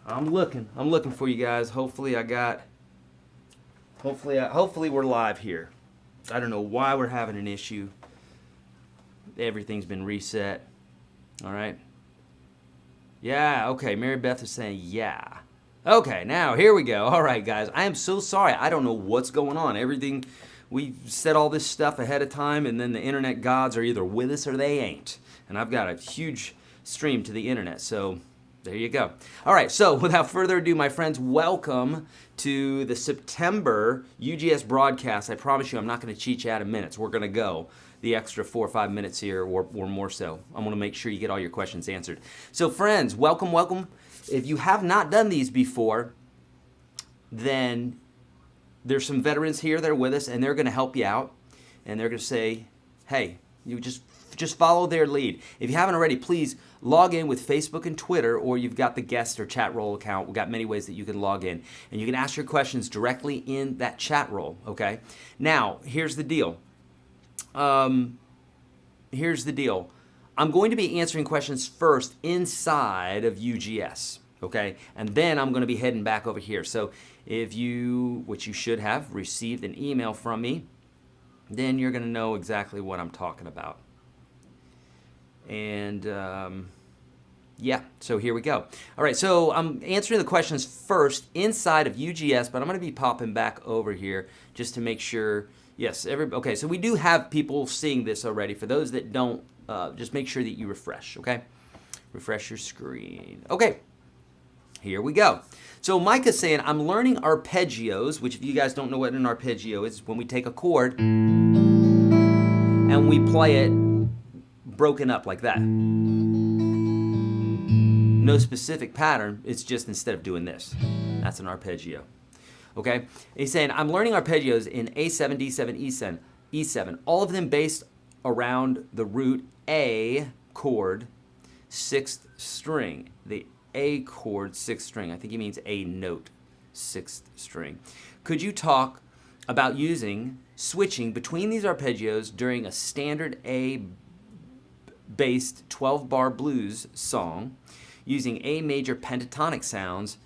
I'm looking for you guys. Hopefully we're live here. I don't know why we're having an issue. Everything's been reset. All right. Yeah, okay. Mary Beth is saying yeah. Okay, now here we go. All right, guys. I am so sorry. I don't know what's going on. We said all this stuff ahead of time, and then the internet gods are either with us or they ain't. And I've got a huge stream to the internet, so there you go. All right, so without further ado, my friends, welcome to the September UGS broadcast. I promise you I'm not going to cheat you out of minutes. We're going to go the extra 4 or 5 minutes here or more so. I'm going to make sure you get all your questions answered. So friends, welcome. If you have not done these before, then there's some veterans here that are with us, and they're going to help you out, and they're going to say, hey, you just follow their lead. If you haven't already, please log in with Facebook and Twitter, or you've got the guest or chat roll account. We've got many ways that you can log in, and you can ask your questions directly in that chat roll, okay? Now, here's the deal. I'm going to be answering questions first inside of UGS, okay? And then I'm going to be heading back over here. So if you, which you should have, received an email from me, then you're going to know exactly what I'm talking about. And yeah, so here we go. All right, so I'm answering the questions first inside of UGS, but I'm going to be popping back over here just to make sure. Yes, okay, so we do have people seeing this already. For those that don't, just make sure that you refresh, okay? Refresh your screen. Okay, here we go. So Micah's saying, I'm learning arpeggios, which if you guys don't know what an arpeggio is, when we take a chord and we play it broken up like that. No specific pattern, it's just instead of doing this. That's an arpeggio. Okay? He's saying, I'm learning arpeggios in A7, D7, E7, all of them based around the root A chord, 6th string. The A chord, 6th string. I think he means A note, 6th string. Could you talk about switching between these arpeggios during a standard A-based 12-bar blues song using A major pentatonic sounds?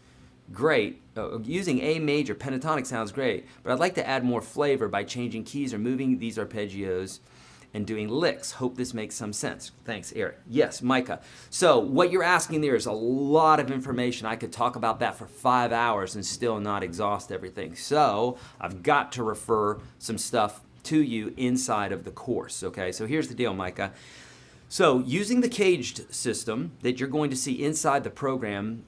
Great. Using A major pentatonic sounds great, but I'd like to add more flavor by changing keys or moving these arpeggios and doing licks. Hope this makes some sense. Thanks, Eric. Yes, Micah. So what you're asking there is a lot of information. I could talk about that for 5 hours and still not exhaust everything. So I've got to refer some stuff to you inside of the course, okay? So here's the deal, Micah. So using the caged system that you're going to see inside the program,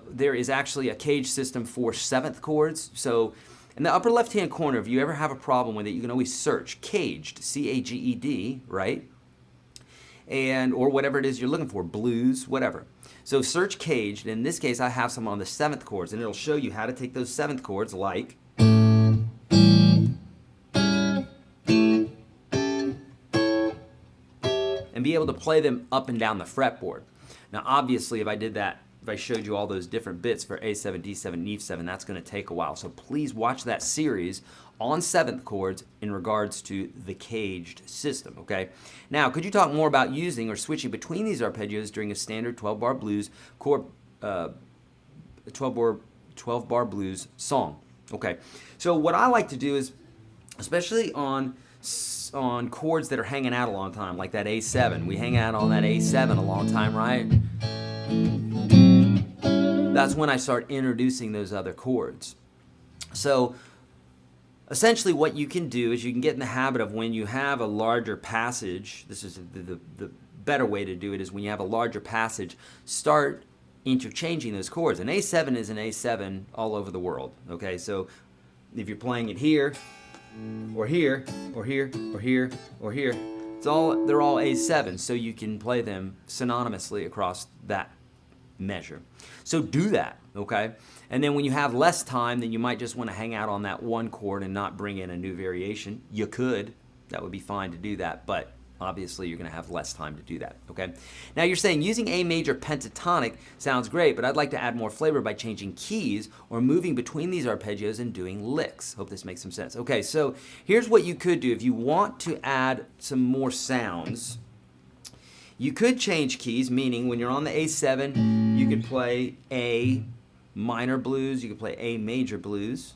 there is actually a caged system for 7th chords. So in the upper left-hand corner, if you ever have a problem with it, you can always search caged, C-A-G-E-D, right? Or whatever it is you're looking for, blues, whatever. So search caged. In this case, I have some on the 7th chords, and it'll show you how to take those 7th chords like and be able to play them up and down the fretboard. Now, obviously, if I showed you all those different bits for A7, D7, and E7, that's going to take a while. So please watch that series on 7th chords in regards to the caged system, okay? Now, could you talk more about using or switching between these arpeggios during a standard 12-bar blues 12-bar blues song? Okay, so what I like to do is, especially on chords that are hanging out a long time, like that A7. We hang out on that A7 a long time, right? That's when I start introducing those other chords. So essentially what you can do is you can get in the habit of when you have a larger passage, this is the better way to do it is when you have a larger passage, start interchanging those chords. An A7 is an A7 all over the world, okay? So if you're playing it here, or here, or here, or here, or here, they're all A7, so you can play them synonymously across that measure. So do that, okay? And then when you have less time, then you might just want to hang out on that one chord and not bring in a new variation. You could. That would be fine to do that, but obviously you're going to have less time to do that, okay? Now you're saying using A major pentatonic sounds great, but I'd like to add more flavor by changing keys or moving between these arpeggios and doing licks. Hope this makes some sense. Okay, so here's what you could do. If you want to add some more sounds, you could change keys, meaning when you're on the A7, you could play A minor blues, you can play A major blues,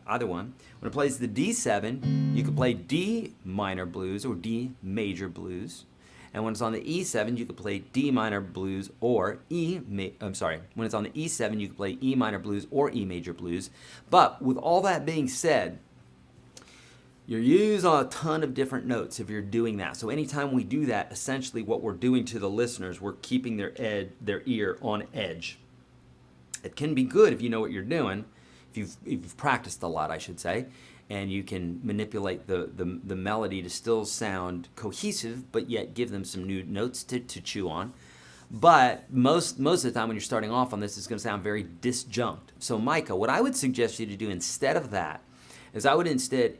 either one. When it plays the D7, you can play D minor blues or D major blues. And when it's on the E7, you can play D minor blues or when it's on the E7, you can play E minor blues or E major blues. But with all that being said, you're using a ton of different notes if you're doing that. So anytime we do that, essentially what we're doing to the listeners, we're keeping their ear on edge. It can be good if you know what you're doing, if you've practiced a lot, I should say, and you can manipulate the melody to still sound cohesive, but yet give them some new notes to chew on. But most of the time when you're starting off on this, it's going to sound very disjunct. So Micah, what I would suggest you to do instead of that is I would instead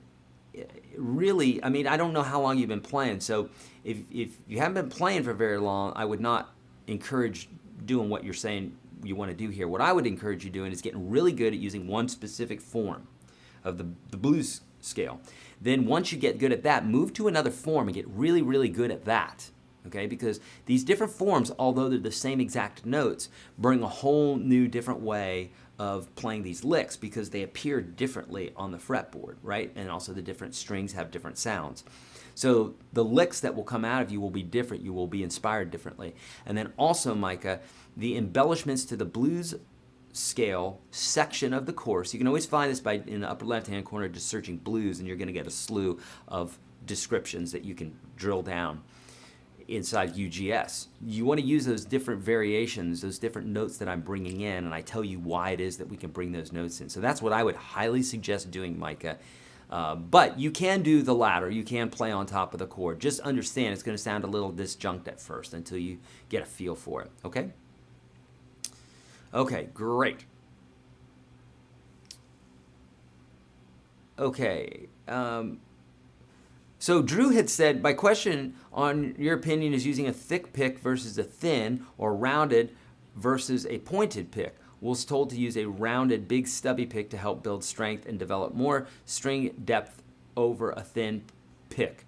really, I mean, I don't know how long you've been playing, so if you haven't been playing for very long, I would not encourage doing what you're saying you want to do here. What I would encourage you doing is getting really good at using one specific form of the blues scale. Then once you get good at that, move to another form and get really, really good at that. Okay, because these different forms, although they're the same exact notes, bring a whole new different way of playing these licks because they appear differently on the fretboard, right? And also the different strings have different sounds. So the licks that will come out of you will be different. You will be inspired differently. And then also, Micah, the embellishments to the blues scale section of the course, you can always find this in the upper left-hand corner, just searching blues, and you're going to get a slew of descriptions that you can drill down inside UGS. You want to use those different variations, those different notes that I'm bringing in, and I tell you why it is that we can bring those notes in. So that's what I would highly suggest doing, Micah. But you can do the latter. You can play on top of the chord. Just understand it's going to sound a little disjunct at first until you get a feel for it, okay? Okay, great. Okay, so Drew had said, my question on your opinion is using a thick pick versus a thin or rounded versus a pointed pick. Was told to use a rounded big stubby pick to help build strength and develop more string depth over a thin pick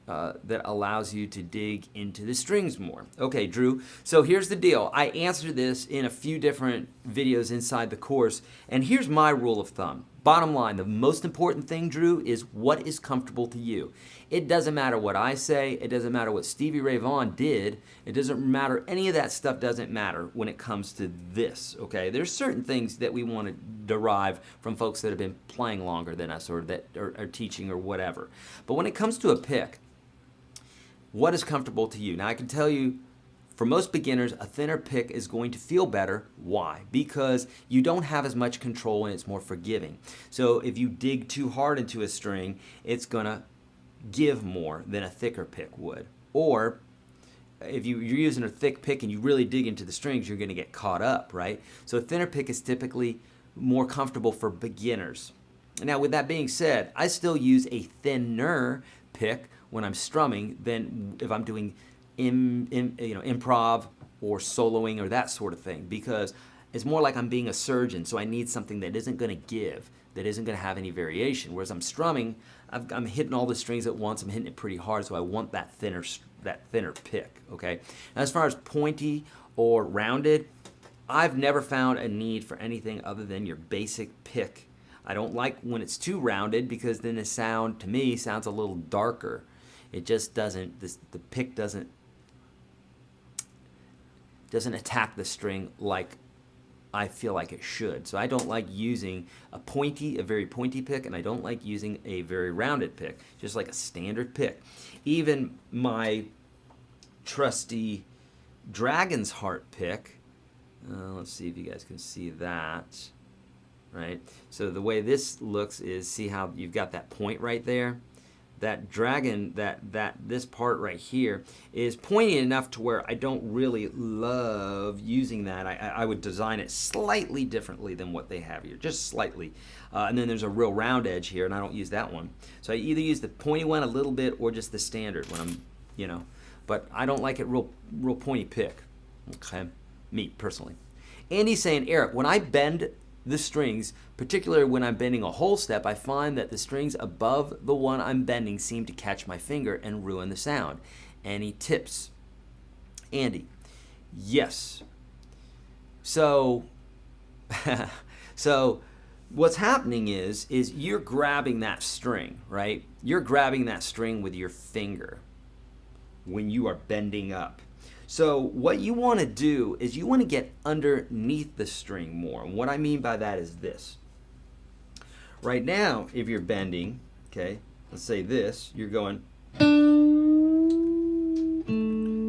that allows you to dig into the strings more. Okay, Drew, so here's the deal. I answered this in a few different videos inside the course, and here's my rule of thumb. Bottom line, the most important thing, Drew, is what is comfortable to you. It doesn't matter what I say. It doesn't matter what Stevie Ray Vaughan did. It doesn't matter. Any of that stuff doesn't matter when it comes to this, okay? There's certain things that we want to derive from folks that have been playing longer than us or that are teaching or whatever. But when it comes to a pick, what is comfortable to you? Now, I can tell you, for most beginners, a thinner pick is going to feel better. Why? Because you don't have as much control and it's more forgiving. So if you dig too hard into a string, it's going to give more than a thicker pick would. Or if you're using a thick pick and you really dig into the strings, you're going to get caught up, right? So a thinner pick is typically more comfortable for beginners. Now, with that being said, I still use a thinner pick when I'm strumming than if I'm doing improv or soloing or that sort of thing, because it's more like I'm being a surgeon, so I need something that isn't going to give, that isn't going to have any variation. Whereas I'm strumming, I'm hitting all the strings at once, I'm hitting it pretty hard, so I want that thinner pick, okay? Now, as far as pointy or rounded, I've never found a need for anything other than your basic pick. I don't like when it's too rounded because then the sound, to me, sounds a little darker. It just doesn't, the pick doesn't attack the string like I feel like it should. So I don't like using a very pointy pick, and I don't like using a very rounded pick, just like a standard pick. Even my trusty Dragon's Heart pick, let's see if you guys can see that, right? So the way this looks is, see how you've got that point right there? That dragon, this part right here is pointy enough to where I don't really love using that. I would design it slightly differently than what they have here, just slightly. And then there's a real round edge here, and I don't use that one. So I either use the pointy one a little bit or just the standard when I'm, but I don't like it real pointy pick, okay, me personally. Andy's saying, Eric, when I bend the strings, particularly when I'm bending a whole step, I find that the strings above the one I'm bending seem to catch my finger and ruin the sound. Any tips? Andy, yes. So So what's happening is you're grabbing that string, right? You're grabbing that string with your finger when you are bending up. So what you want to do is you want to get underneath the string more. And what I mean by that is this. Right now, if you're bending, okay, let's say this, you're going,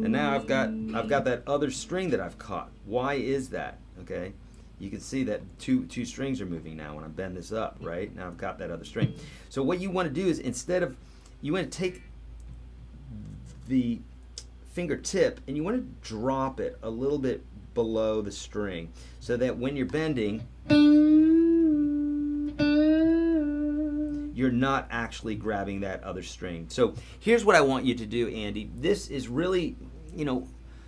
and now I've got that other string that I've caught. Why is that? Okay, you can see that two strings are moving now when I bend this up, right? Now I've got that other string. So what you want to do is you want to take the fingertip and you want to drop it a little bit below the string so that when you're bending, you're not actually grabbing that other string. So here's what I want you to do, Andy. This is really,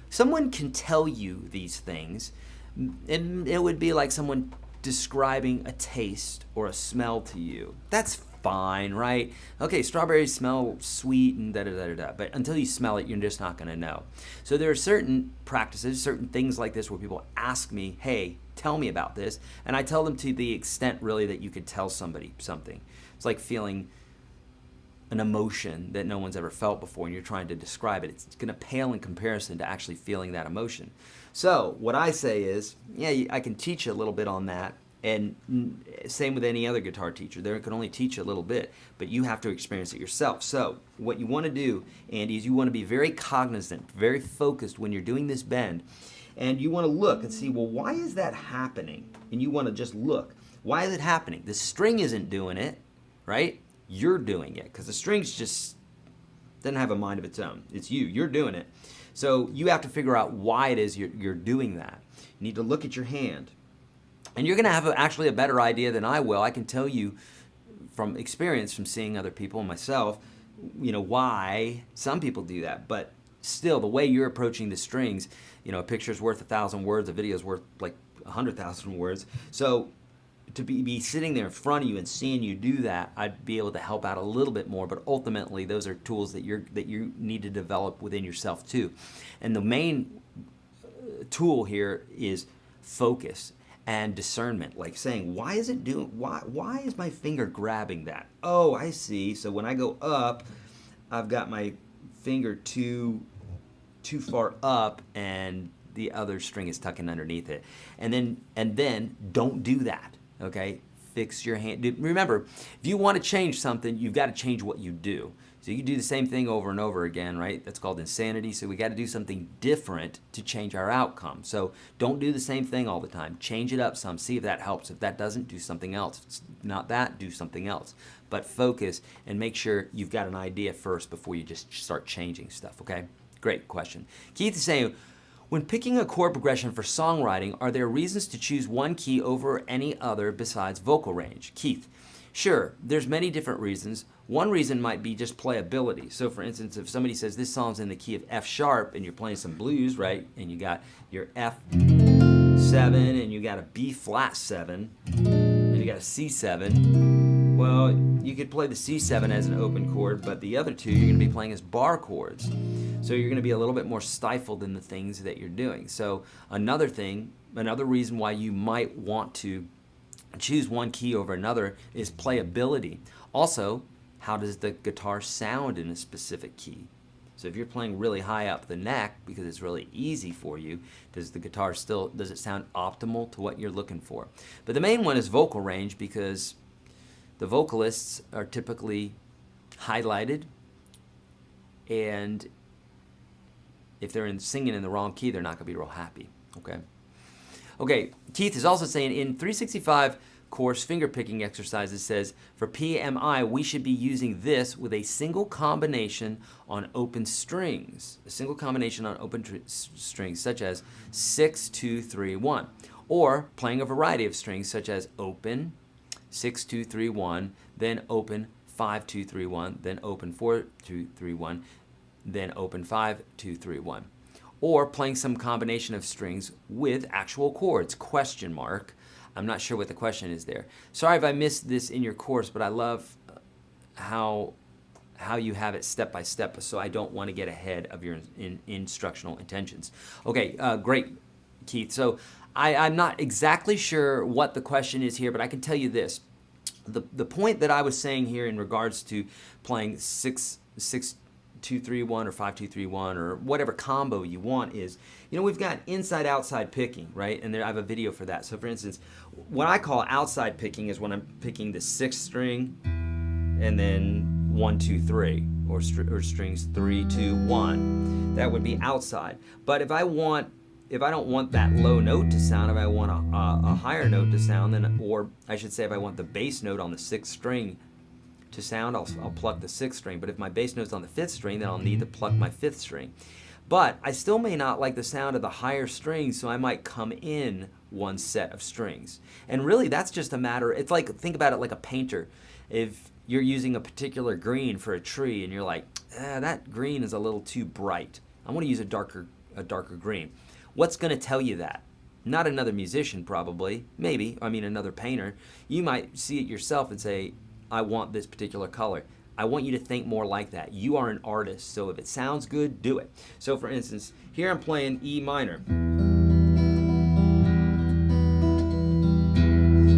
someone can tell you these things, and it would be like someone describing a taste or a smell to you. That's fine, right? Okay, strawberries smell sweet and da-da-da-da-da, but until you smell it, you're just not going to know. So there are certain practices, certain things like this where people ask me, hey, tell me about this, and I tell them to the extent really that you could tell somebody something. It's like feeling an emotion that no one's ever felt before and you're trying to describe it. It's going to pale in comparison to actually feeling that emotion. So what I say is, yeah, I can teach you a little bit on that. And same with any other guitar teacher. They can only teach you a little bit, but you have to experience it yourself. So what you want to do, Andy, is you want to be very cognizant, very focused when you're doing this bend. And you want to look and see, well, why is that happening? And you want to just look. Why is it happening? The string isn't doing it, right? You're doing it because the string's just doesn't have a mind of its own. It's you. You're doing it. So you have to figure out why it is you're doing that. You need to look at your hand. And you're going to have actually a better idea than I will. I can tell you from experience, from seeing other people and myself, why some people do that. But still, the way you're approaching the strings, a picture's worth 1,000 words, a video's worth like 100,000 words. So to be sitting there in front of you and seeing you do that, I'd be able to help out a little bit more. But ultimately, those are tools that you need to develop within yourself too. And the main tool here is focus and discernment, like saying, why is my finger grabbing that? Oh, I see. So when I go up, I've got my finger too far up and the other string is tucking underneath it. And then don't do that. Okay? Fix your hand. Remember, if you want to change something, you've got to change what you do. So you do the same thing over and over again, right? That's called insanity. So we got to do something different to change our outcome. So don't do the same thing all the time. Change it up some. See if that helps. If that doesn't, do something else. If it's not that, do something else. But focus and make sure you've got an idea first before you just start changing stuff, okay? Great question. Keith is saying, when picking a chord progression for songwriting, are there reasons to choose one key over any other besides vocal range? Keith, sure, there's many different reasons. One reason might be just playability. So for instance, if somebody says this song's in the key of F sharp and you're playing some blues, right? And you got your F7 and you got a B flat 7 and you got a C7. Well, you could play the C7 as an open chord, but the other two you're going to be playing as bar chords. So you're going to be a little bit more stifled in the things that you're doing. So another reason why you might want to choose one key over another is playability. Also, how does the guitar sound in a specific key? So if you're playing really high up the neck because it's really easy for you, does it sound optimal to what you're looking for? But the main one is vocal range because the vocalists are typically highlighted, and if they're singing in the wrong key, they're not going to be real happy, okay? Okay, Keith is also saying in 365 course finger picking exercises says for PMI we should be using this with a single combination on open strings. A single combination on open strings such as 6, 2, 3, 1. Or playing a variety of strings such as open, 6, 2, 3, 1, then open, 5, 2, 3, 1, then open 4, 2, 3, 1, then open 5, 2, 3, 1. Or playing some combination of strings with actual chords, question mark. I'm not sure what the question is there. Sorry if I missed this in your course, but I love how you have it step by step, so I don't want to get ahead of your instructional intentions. Okay, great, Keith. So I'm not exactly sure what the question is here, but I can tell you this. The point that I was saying here in regards to playing 6-2-3-1 or 5-2-3-1 or whatever combo you want is, we've got inside-outside picking, right? And I have a video for that. So for instance, what I call outside picking is when I'm picking the 6th string and then 1, 2, 3, or strings 3, 2, 1. That would be outside. But if I don't want that low note to sound, if I want a higher note to sound, then, or I should say if I want the bass note on the 6th string to sound, I'll pluck the 6th string. But if my bass note's on the 5th string, then I'll need to pluck my 5th string. But I still may not like the sound of the higher strings, so I might come in one set of strings. And really, that's just a matter, it's like, think about it like a painter. If you're using a particular green for a tree and you're like, that green is a little too bright, I want to use a darker green. What's going to tell you that? Not another musician, probably. Maybe. Another painter. You might see it yourself and say, I want this particular color. I want you to think more like that. You are an artist, so if it sounds good, do it. So for instance, here I'm playing E minor.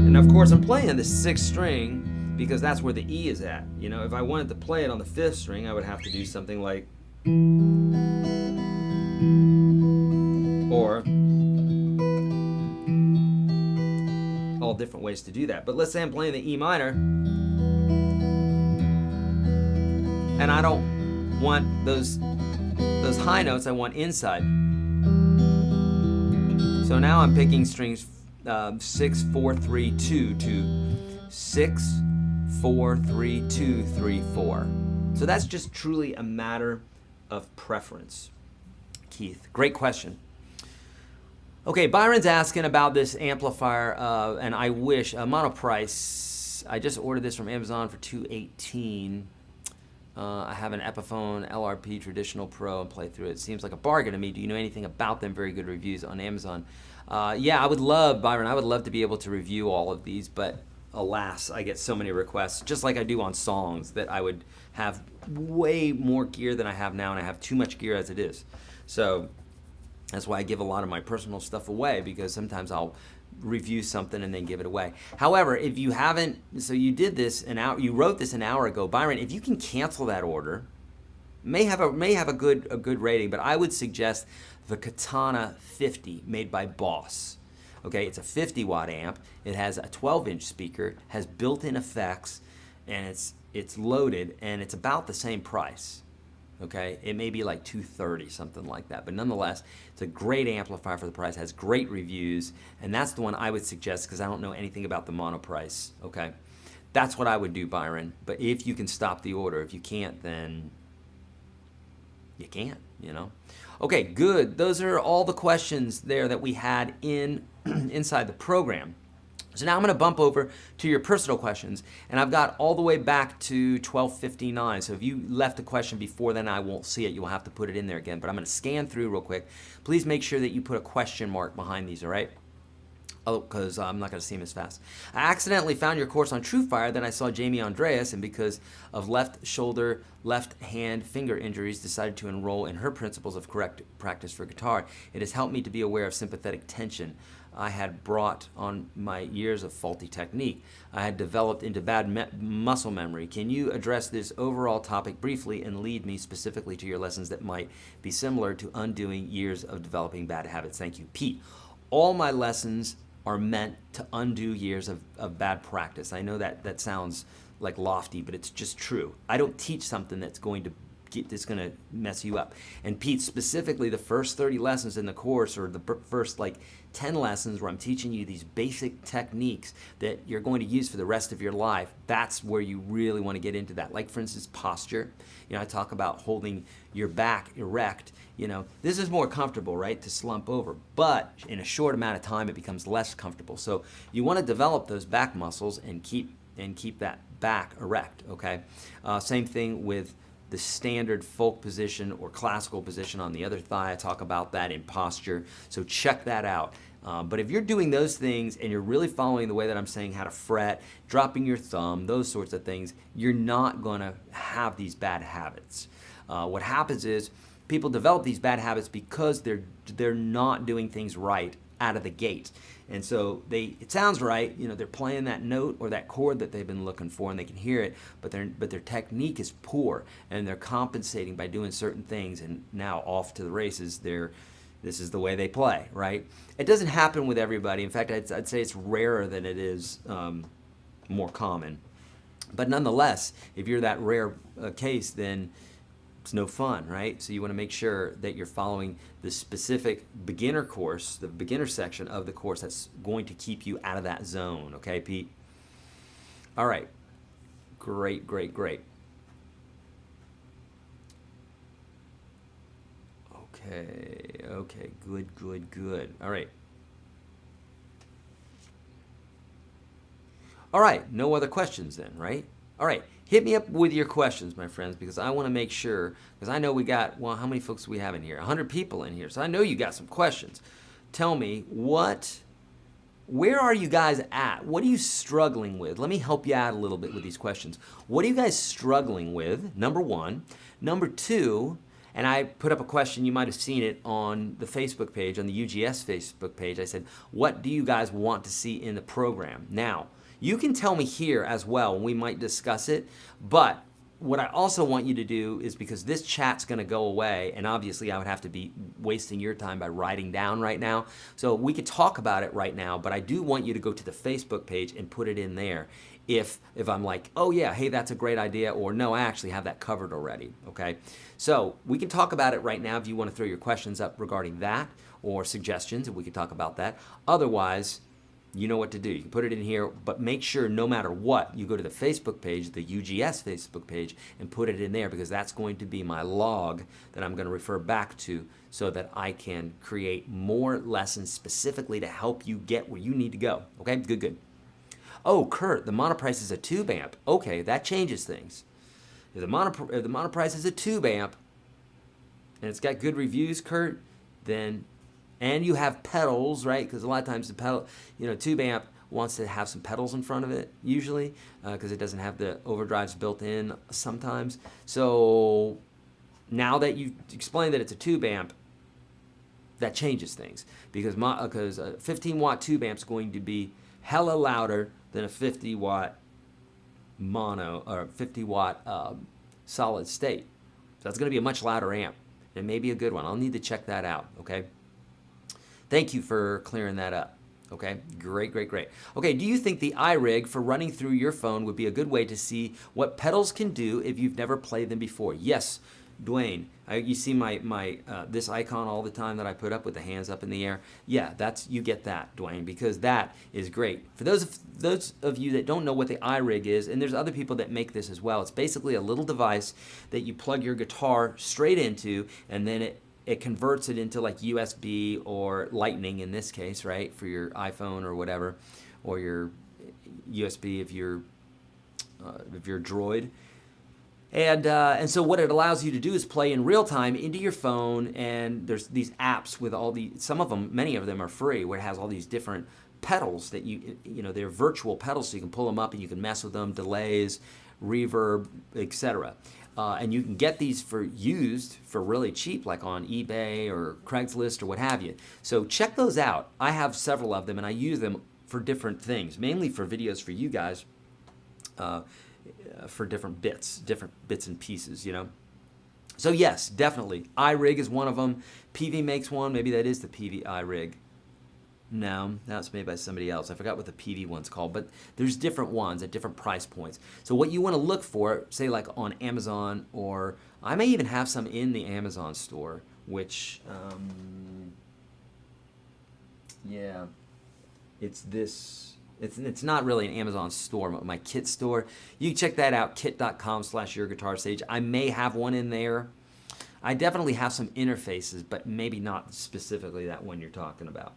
And of course I'm playing the 6th string because that's where the E is at. If I wanted to play it on the 5th string, I would have to do something like, or all different ways to do that. But let's say I'm playing the E minor and I don't want those high notes, I want inside. So now I'm picking strings 6, 4, 3, 2 to 6, 4, 3, 2, 3, 4. So that's just truly a matter of preference. Keith, great question. Okay, Byron's asking about this amplifier, and I wish Monoprice. I just ordered this from Amazon for $218. I have an Epiphone LRP Traditional Pro and play through it. It seems like a bargain to me. Do you know anything about them? Very good reviews on Amazon. Yeah, I would love, Byron, I would love to be able to review all of these, but alas, I get so many requests, just like I do on songs, that I would have way more gear than I have now, and I have too much gear as it is. So that's why I give a lot of my personal stuff away, because sometimes I'll review something and then give it away. However, if you haven't, so you did this you wrote this an hour ago, Byron, if you can cancel that order, may have a good rating, but I would suggest the Katana 50 made by Boss. Okay, it's a 50 watt amp. It has a 12-inch speaker, has built-in effects, and it's loaded, and it's about the same price. Okay, it may be like $230, something like that, but nonetheless, it's a great amplifier for the price, has great reviews, and that's the one I would suggest because I don't know anything about the Monoprice. Okay, that's what I would do, Byron. But if you can stop the order, if you can't, then you can't, Okay, good. Those are all the questions there that we had inside the program. So now I'm going to bump over to your personal questions, and I've got all the way back to 12:59. So if you left a question before then, I won't see it. You'll have to put it in there again, but I'm going to scan through real quick. Please make sure that you put a question mark behind these, all right? Oh, because I'm not going to see them as fast. I accidentally found your course on TrueFire, then I saw Jamie Andreas, and because of left shoulder, left hand finger injuries, decided to enroll in her Principles of Correct Practice for Guitar. It has helped me to be aware of sympathetic tension I had brought on my years of faulty technique. I had developed into bad muscle memory. Can you address this overall topic briefly and lead me specifically to your lessons that might be similar to undoing years of developing bad habits? Thank you, Pete. All my lessons are meant to undo years of bad practice. I know that sounds like lofty, but it's just true. I don't teach something that's going to mess you up. And Pete, specifically the first 30 lessons in the course, or the first 10 lessons where I'm teaching you these basic techniques that you're going to use for the rest of your life, that's where you really want to get into that. Like, for instance, posture. I talk about holding your back erect. This is more comfortable, right, to slump over, but in a short amount of time it becomes less comfortable. So you want to develop those back muscles and keep that back erect, okay? Same thing with the standard folk position or classical position on the other thigh. I talk about that in posture, so check that out. But if you're doing those things and you're really following the way that I'm saying, how to fret, dropping your thumb, those sorts of things, you're not going to have these bad habits. What happens is people develop these bad habits because they're not doing things right out of the gate. And so it sounds right, they're playing that note or that chord that they've been looking for and they can hear it, but their technique is poor and they're compensating by doing certain things, and now off to the races. This is the way they play, right? It doesn't happen with everybody. In fact, I'd say it's rarer than it is more common. But nonetheless, if you're that rare case, then it's no fun, right? So you want to make sure that you're following the specific beginner course, the beginner section of the course that's going to keep you out of that zone, okay, Pete? All right, great. Okay, good. All right, no other questions then, right? All right, hit me up with your questions, my friends, because I want to make sure, because I know we got, well, how many folks do we have in here? 100 people in here, so I know you got some questions. Tell me, where are you guys at? What are you struggling with? Let me help you out a little bit with these questions. What are you guys struggling with, number one? Number two, and I put up a question, you might have seen it on the Facebook page, on the UGS Facebook page. I said, what do you guys want to see in the program? Now, you can tell me here as well, and we might discuss it, but what I also want you to do is, because this chat's going to go away, and obviously I would have to be wasting your time by writing down right now, so we could talk about it right now, but I do want you to go to the Facebook page and put it in there if I'm like, oh yeah, hey, that's a great idea, or no, I actually have that covered already, okay? So we can talk about it right now if you want to throw your questions up regarding that or suggestions, and we can talk about that. Otherwise, you know what to do. You can put it in here, but make sure no matter what, you go to the Facebook page, the UGS Facebook page, and put it in there, because that's going to be my log that I'm going to refer back to so that I can create more lessons specifically to help you get where you need to go. Okay, good. Oh, Kurt, the monoprice is a tube amp. Okay, that changes things. If the monoprice is a tube amp and it's got good reviews, Kurt, then, and you have pedals, right? Because a lot of times the pedal, tube amp wants to have some pedals in front of it, usually, because it doesn't have the overdrives built in sometimes. So now that you've explained that it's a tube amp, that changes things, because a 15-watt tube amp is going to be hella louder than a 50-watt mono or 50-watt solid state. So that's going to be a much louder amp. It may be a good one. I'll need to check that out, okay? Thank you for clearing that up. Okay, great. Okay, do you think the iRig for running through your phone would be a good way to see what pedals can do if you've never played them before? Yes, Dwayne. You see my this icon all the time that I put up with the hands up in the air? Yeah, you get that, Dwayne, because that is great. For those of you that don't know what the iRig is, and there's other people that make this as well, it's basically a little device that you plug your guitar straight into, and then it converts it into like USB or Lightning in this case, right, for your iPhone or whatever, or your USB if you're Droid. And so what it allows you to do is play in real time into your phone, and there's these apps with many of them are free, where it has all these different pedals that they're virtual pedals, so you can pull them up and you can mess with them, delays, reverb, etc. And you can get these used for really cheap, like on eBay or Craigslist or what have you. So check those out. I have several of them, and I use them for different things, mainly for videos for you guys, for different bits and pieces, So yes, definitely. iRig is one of them. PV makes one. Maybe that is the PV iRig. No, that's made by somebody else. I forgot what the PV one's called, but there's different ones at different price points. So what you want to look for, say like on Amazon, or I may even have some in the Amazon store, which, yeah, it's this. It's not really an Amazon store, my Kit store. You can check that out, kit.com/yourguitarstage. I may have one in there. I definitely have some interfaces, but maybe not specifically that one you're talking about.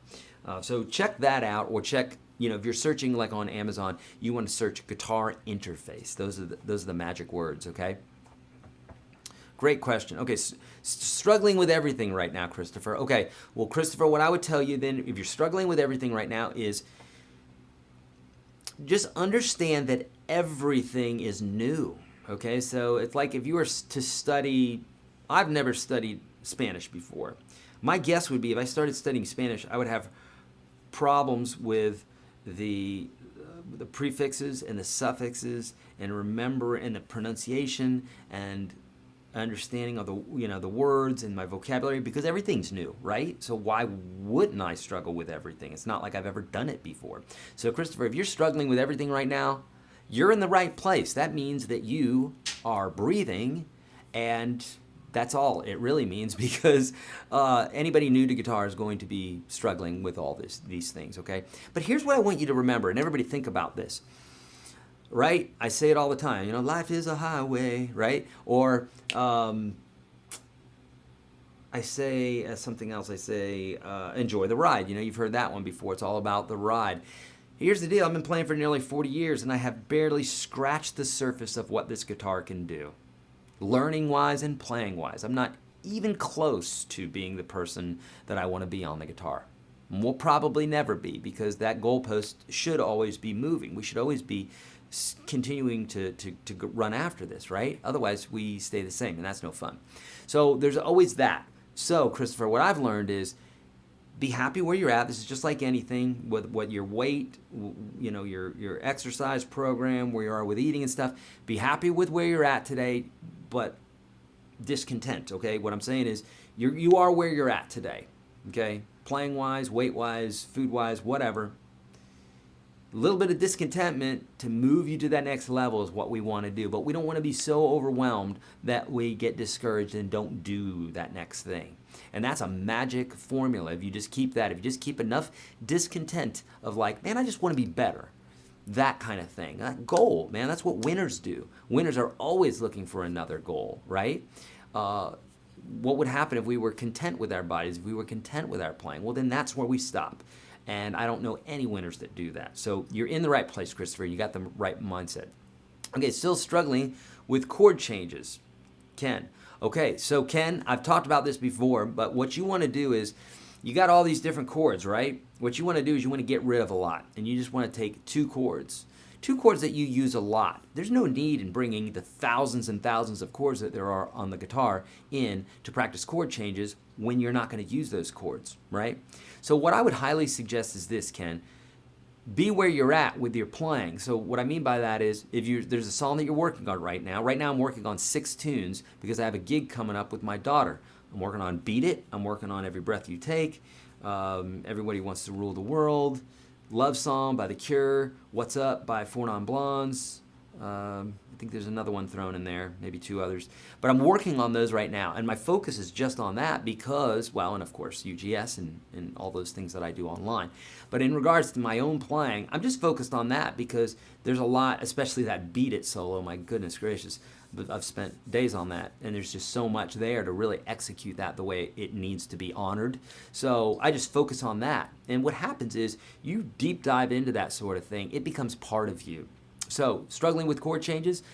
So check that out, or check, if you're searching like on Amazon, you want to search guitar interface. Those are the magic words, okay? Great question. Okay, struggling with everything right now, Christopher. Okay, well, Christopher, what I would tell you then, if you're struggling with everything right now, is just understand that everything is new, okay? So it's like if you were to study, I've never studied Spanish before. My guess would be if I started studying Spanish, I would have problems with the prefixes and the suffixes and the pronunciation and understanding of the words and my vocabulary, because everything's new, right? So why wouldn't I struggle with everything? It's not like I've ever done it before. So Christopher, if you're struggling with everything right now, you're in the right place. That means that you are breathing, and that's all it really means, because anybody new to guitar is going to be struggling with all these things, okay? But here's what I want you to remember, and everybody think about this. Right? I say it all the time. Life is a highway, right? Or I say something else. I say, enjoy the ride. You've heard that one before. It's all about the ride. Here's the deal. I've been playing for nearly 40 years, and I have barely scratched the surface of what this guitar can do. Learning-wise and playing-wise. I'm not even close to being the person that I want to be on the guitar. And we'll probably never be, because that goalpost should always be moving. We should always be continuing to run after this, right? Otherwise, we stay the same, and that's no fun. So there's always that. So, Christopher, what I've learned is be happy where you're at. This is just like anything, with what your weight, your exercise program, where you are with eating and stuff. Be happy with where you're at today, but discontent, okay? What I'm saying is you are where you're at today, okay? Playing-wise, weight-wise, food-wise, whatever. A little bit of discontentment to move you to that next level is what we want to do. But we don't want to be so overwhelmed that we get discouraged and don't do that next thing. And that's a magic formula. If you just keep that, if you just keep enough discontent of like, man, I just want to be better. That kind of thing. That goal, man, that's what winners do. Winners are always looking for another goal, right? What would happen if we were content with our bodies, if we were content with our playing? Well, then that's where we stop. And I don't know any winners that do that. So you're in the right place, Christopher. You got the right mindset. Okay, still struggling with chord changes. Ken. Okay, so Ken, I've talked about this before, but what you want to do is, you got all these different chords, right? What you want to do is you want to get rid of a lot. And you just want to take two chords that you use a lot. There's no need in bringing the thousands and thousands of chords that there are on the guitar in to practice chord changes when you're not going to use those chords, right? So what I would highly suggest is this, Ken. Be where you're at with your playing. So what I mean by that is, there's a song that you're working on right now. Right now I'm working on 6 tunes because I have a gig coming up with my daughter. I'm working on Beat It. I'm working on Every Breath You Take. Everybody Wants to Rule the World. Love Song by The Cure. What's Up by Four Non Blondes. I think there's another one thrown in there, maybe 2 others. But I'm working on those right now, and my focus is just on that because, well, and of course UGS and all those things that I do online. But in regards to my own playing, I'm just focused on that because there's a lot, especially that Beat It solo, my goodness gracious. I've spent days on that, and there's just so much there to really execute that the way it needs to be honored. So I just focus on that. And what happens is you deep dive into that sort of thing, it becomes part of you. So, struggling with chord changes,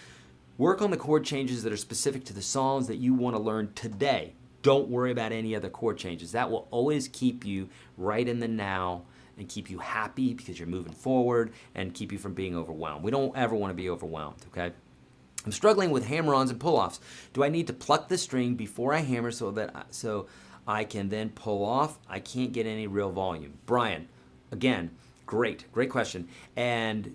work on the chord changes that are specific to the songs that you want to learn today. Don't worry about any other chord changes. That will always keep you right in the now and keep you happy because you're moving forward and keep you from being overwhelmed. We don't ever want to be overwhelmed, okay? I'm struggling with hammer-ons and pull-offs. Do I need to pluck the string before I hammer so I can then pull off? I can't get any real volume. Brian, again, great question. And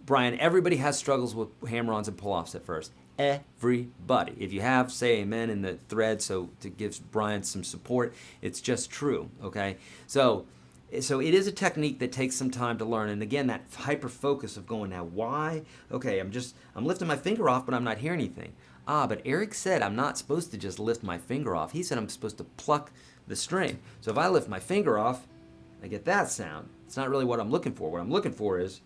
Brian, everybody has struggles with hammer-ons and pull-offs at first. Everybody. If you have, say amen in the thread so to give Brian some support. It's just true, okay? So it is a technique that takes some time to learn. And again, that hyper-focus of going, now why? Okay, I'm lifting my finger off, but I'm not hearing anything. But Eric said I'm not supposed to just lift my finger off. He said I'm supposed to pluck the string. So if I lift my finger off, I get that sound. It's not really what I'm looking for. What I'm looking for is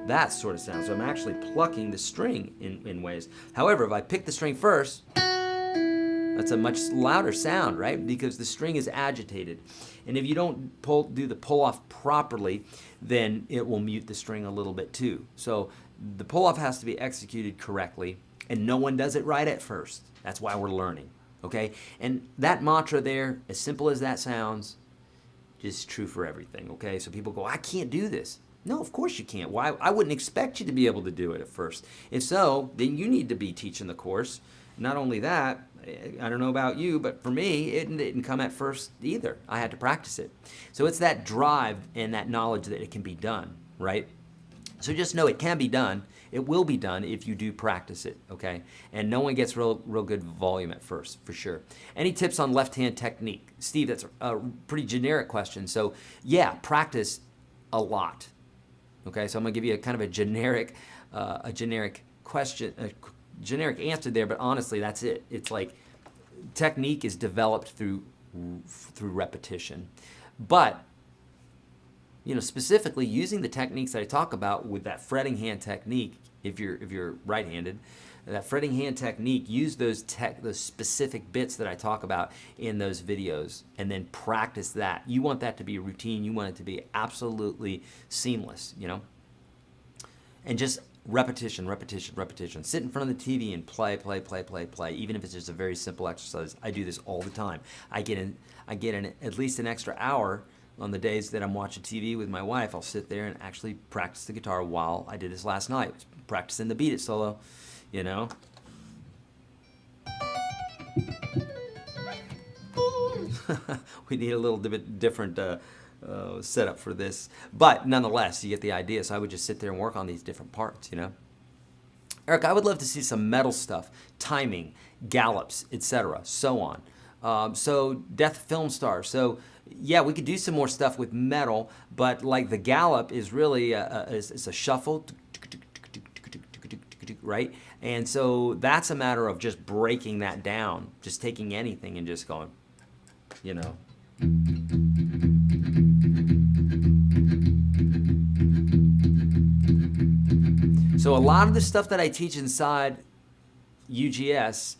that sort of sound. So I'm actually plucking the string in ways. However, if I pick the string first, that's a much louder sound, right? Because the string is agitated. And if you don't do the pull-off properly, then it will mute the string a little bit too. So the pull-off has to be executed correctly, and no one does it right at first. That's why we're learning, okay? And that mantra there, as simple as that sounds, is true for everything, okay? So people go, I can't do this. No, of course you can't. Why? I wouldn't expect you to be able to do it at first. If so, then you need to be teaching the course, not only that, I don't know about you, but for me, it didn't come at first either. I had to practice it. So it's that drive and that knowledge that it can be done, right? So just know it can be done. It will be done if you do practice it, okay? And no one gets real good volume at first, for sure. Any tips on left-hand technique? Steve, that's a pretty generic question. So yeah, practice a lot, okay? So I'm gonna give you a kind of a generic question, a generic answer there, but honestly, that's it. It's like technique is developed through repetition. But specifically using the techniques that I talk about with that fretting hand technique, if you're right-handed, that fretting hand technique, use those specific bits that I talk about in those videos, and then practice that. You want that to be a routine. You want it to be absolutely seamless, and just repetition. Sit in front of the TV and play. Even if it's just a very simple exercise. I do this all the time. I get in at least an extra hour on the days that I'm watching TV with my wife. I'll sit there and actually practice the guitar while I did this last night. Practicing the Beat It solo, We need a little bit different setup for this. But nonetheless, you get the idea. So I would just sit there and work on these different parts, Eric, I would love to see some metal stuff, timing, gallops, etc., so on. So Death Film Star. So yeah, we could do some more stuff with metal, but like the gallop is really it's a shuffle, right? And so that's a matter of just breaking that down, just taking anything and just going, So a lot of the stuff that I teach inside UGS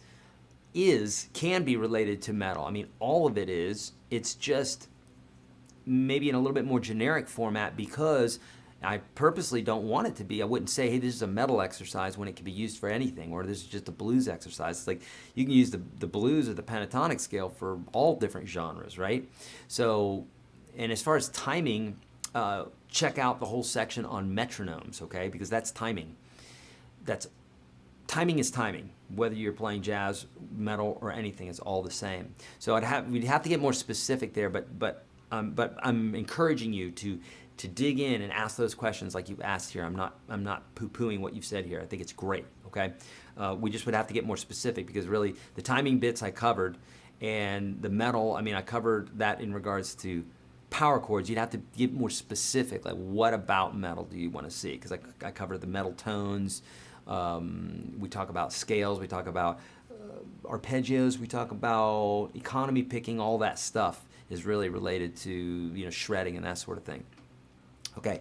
can be related to metal. I mean, all of it is. It's just maybe in a little bit more generic format because I purposely don't want it to be. I wouldn't say, hey, this is a metal exercise when it can be used for anything, or this is just a blues exercise. It's like you can use the blues or the pentatonic scale for all different genres, right? So, and as far as timing, check out the whole section on metronomes, okay? Because that's timing. Timing is timing. Whether you're playing jazz, metal, or anything, it's all the same. So we'd have to get more specific there, but I'm encouraging you to dig in and ask those questions like you've asked here. I'm not poo-pooing what you've said here. I think it's great. Okay, we just would have to get more specific because really the timing bits I covered, and the metal. I mean, I covered that in regards to power chords. You'd have to get more specific. Like, what about metal do you want to see? Because I covered the metal tones. We talk about scales, we talk about arpeggios, we talk about economy picking. All that stuff is really related to shredding and that sort of thing. Okay,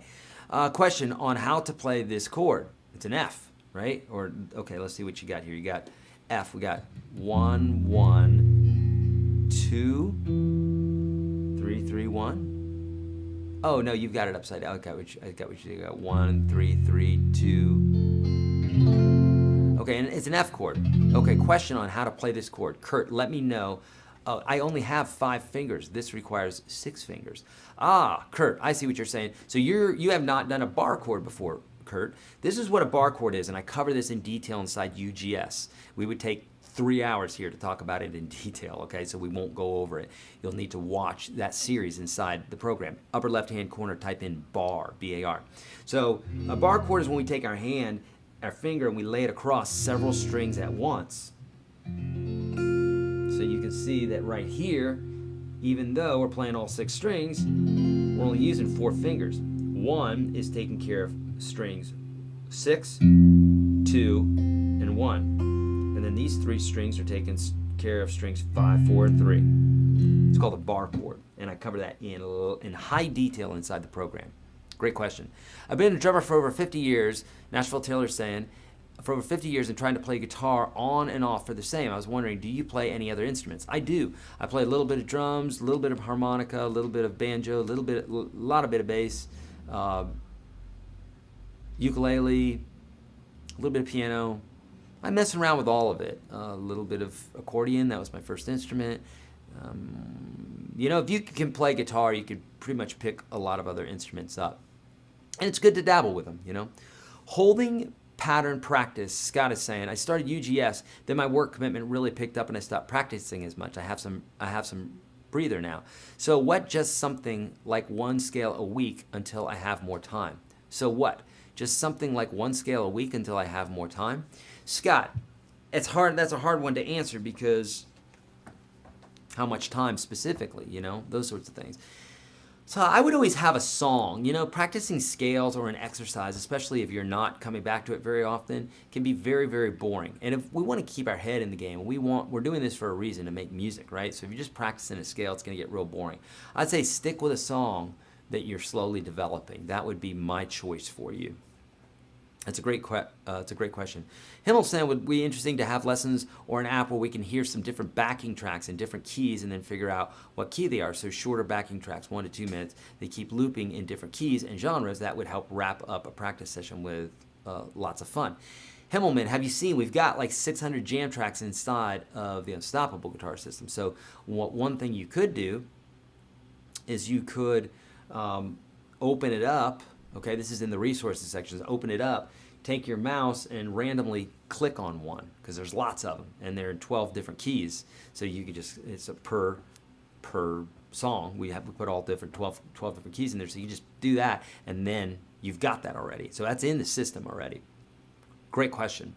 question on how to play this chord. It's an F, right? Or okay, let's see what you got here. You got F. We got 1 1 2 3 3 1. Oh no, you've got it upside down. I got what you got. 1 3 3 2. Okay, and it's an F chord. Okay, question on how to play this chord. Kurt, let me know. I only have 5 fingers. This requires 6 fingers. Ah, Kurt, I see what you're saying. So you have not done a bar chord before, Kurt. This is what a bar chord is, and I cover this in detail inside UGS. We would take 3 hours here to talk about it in detail, okay? So we won't go over it. You'll need to watch that series inside the program. Upper left-hand corner, type in bar, B-A-R. So a bar chord is when we take our finger, and we lay it across several strings at once. So you can see that right here, even though we're playing all 6 strings, we're only using 4 fingers. 1 is taking care of strings 6, 2, and 1. And then these 3 strings are taking care of strings 5, 4, and 3. It's called a bar chord, and I cover that in high detail inside the program. Great question. I've been a drummer for over 50 years. Nashville Taylor's saying, for over 50 years and trying to play guitar on and off for the same. I was wondering, do you play any other instruments? I do. I play a little bit of drums, a little bit of harmonica, a little bit of banjo, a lot of bass, ukulele, a little bit of piano. I mess around with all of it. A little bit of accordion, that was my first instrument. If you can play guitar, you could pretty much pick a lot of other instruments up. And it's good to dabble with them, Holding pattern practice. Scott is saying, I started UGS, then my work commitment really picked up and I stopped practicing as much. I have some breather now. So what? Just something like one scale a week until I have more time. So what? Just something like one scale a week until I have more time? Scott, it's hard. That's a hard one to answer because how much time specifically, those sorts of things. So I would always have a song. Practicing scales or an exercise, especially if you're not coming back to it very often, can be very, very boring. And if we want to keep our head in the game, we're doing this for a reason, to make music, right? So if you're just practicing a scale, it's going to get real boring. I'd say stick with a song that you're slowly developing. That would be my choice for you. It's a great question. Himmel would be interesting to have lessons or an app where we can hear some different backing tracks in different keys and then figure out what key they are. So shorter backing tracks, 1 to 2 minutes. They keep looping in different keys and genres. That would help wrap up a practice session with lots of fun. Himmelman, have you seen, we've got like 600 jam tracks inside of the Unstoppable guitar system. So one thing you could do is you could open it up. Okay, this is in the resources section. Open it up, take your mouse and randomly click on one, because there's lots of them and they're in 12 different keys. So you could just, it's a per song. We put all 12 different keys in there. So you just do that and then you've got that already. So that's in the system already. Great question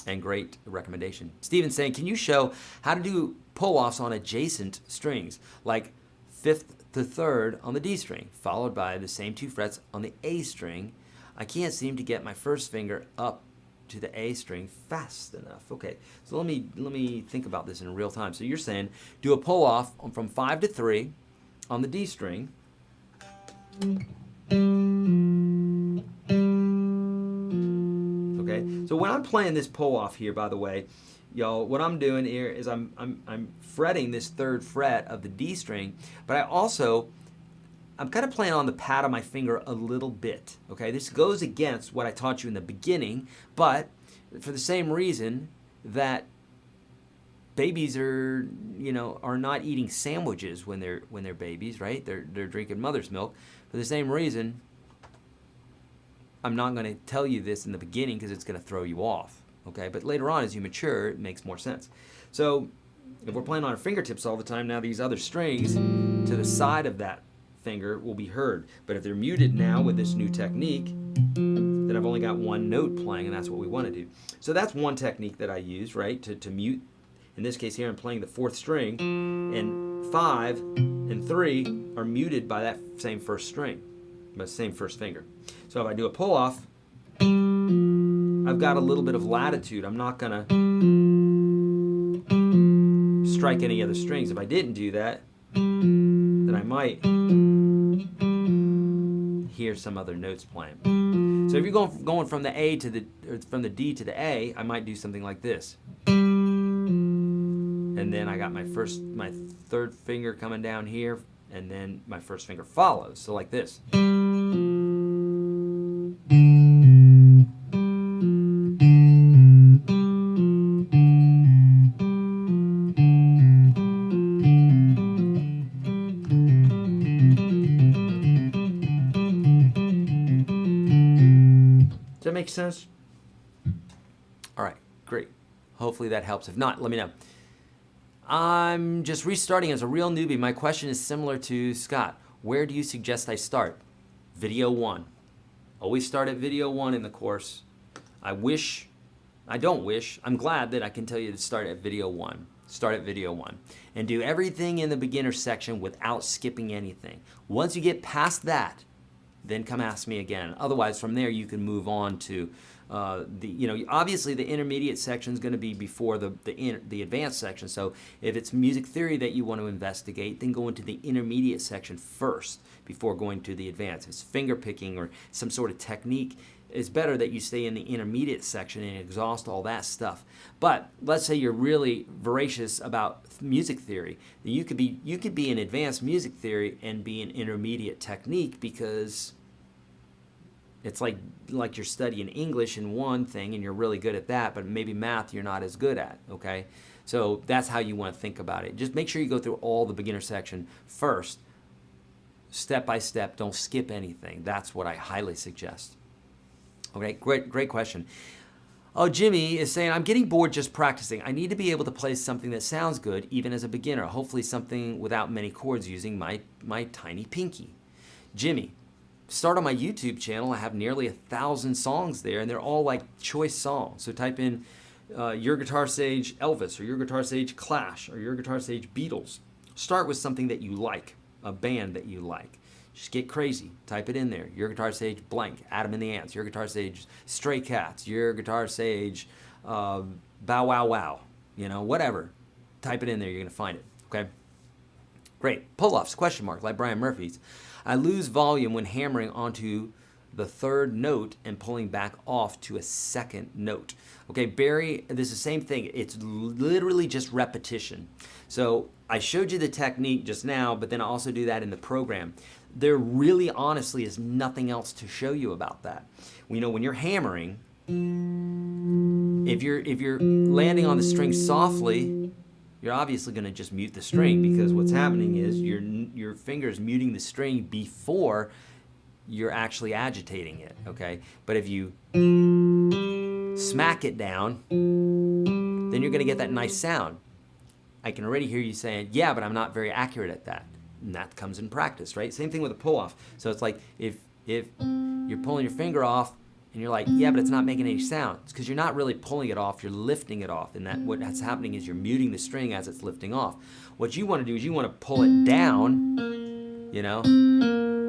and great recommendation. Steven's saying, can you show how to do pull-offs on adjacent strings, like 5th to 3rd on the D string, followed by the same 2 frets on the A string? I can't seem to get my first finger up to the A string fast enough. Okay, so let me think about this in real time. So you're saying do a pull off from 5 to 3 on the D string. Okay, so when I'm playing this pull off here, by the way, y'all, what I'm doing here is I'm fretting this 3rd fret of the D string, but I'm kind of playing on the pad of my finger a little bit. Okay, this goes against what I taught you in the beginning, but for the same reason that babies are not eating sandwiches when they're babies, right? They're drinking mother's milk. For the same reason, I'm not going to tell you this in the beginning because it's going to throw you off. Okay, but later on as you mature, it makes more sense. So if we're playing on our fingertips all the time, now these other strings to the side of that finger will be heard. But if they're muted now with this new technique, then I've only got one note playing, and that's what we want to do. So that's one technique that I use, right, to mute. In this case here, I'm playing the 4th string, and 5 and 3 are muted by that same 1st string, by the same 1st finger. So if I do a pull-off, I've got a little bit of latitude. I'm not going to strike any other strings. If I didn't do that, then I might hear some other notes playing. So if you're going from the A to from the D to the A, I might do something like this. And then I got my 3rd finger coming down here, and then my 1st finger follows. So like this. Does that make sense? All right, great. Hopefully that helps. If not, let me know. I'm just restarting as a real newbie. My question is similar to Scott. Where do you suggest I start? Video 1. Always start at video 1 in the course. I'm glad that I can tell you to start at video 1. Start at video 1 and do everything in the beginner section without skipping anything. Once you get past that, then come ask me again. Otherwise, from there you can move on to obviously the intermediate section is going to be before the advanced section. So if it's music theory that you want to investigate, then go into the intermediate section first before going to the advanced. If it's finger picking or some sort of technique, it's better that you stay in the intermediate section and exhaust all that stuff. But let's say you're really voracious about music theory. You could be in advanced music theory and be in intermediate technique, because it's like you're studying English in one thing and you're really good at that, but maybe math you're not as good at, okay? So that's how you want to think about it. Just make sure you go through all the beginner section first, step by step. Don't skip anything. That's what I highly suggest. Okay, great question. Oh, Jimmy is saying, I'm getting bored just practicing. I need to be able to play something that sounds good, even as a beginner. Hopefully something without many chords using my tiny pinky. Jimmy, start on my YouTube channel. I have nearly 1,000 songs there, and they're all like choice songs. So type in Your Guitar Sage Elvis, or Your Guitar Sage Clash, or Your Guitar Sage Beatles. Start with something that you like, a band that you like. Just get crazy. Type it in there. Your Guitar Sage blank, Adam and the Ants. Your Guitar Sage Stray Cats. Your Guitar Sage Bow Wow Wow. Whatever. Type it in there. You're going to find it. Okay? Great. Pull-offs, question mark, like Brian Murphy's. I lose volume when hammering onto the third note and pulling back off to a second note. Okay, Barry, this is the same thing. It's literally just repetition. So I showed you the technique just now, but then I also do that in the program. There really honestly is nothing else to show you about that. When you're hammering, if you're landing on the string softly, you're obviously going to just mute the string, because what's happening is your finger is muting the string before you're actually agitating it, okay? But if you smack it down, then you're going to get that nice sound. I can already hear you saying, yeah, but I'm not very accurate at that. And that comes in practice, right? Same thing with a pull-off. So it's like if you're pulling your finger off and you're like, yeah, but it's not making any sound. It's because you're not really pulling it off, you're lifting it off. And what's happening is you're muting the string as it's lifting off. What you want to do is you want to pull it down,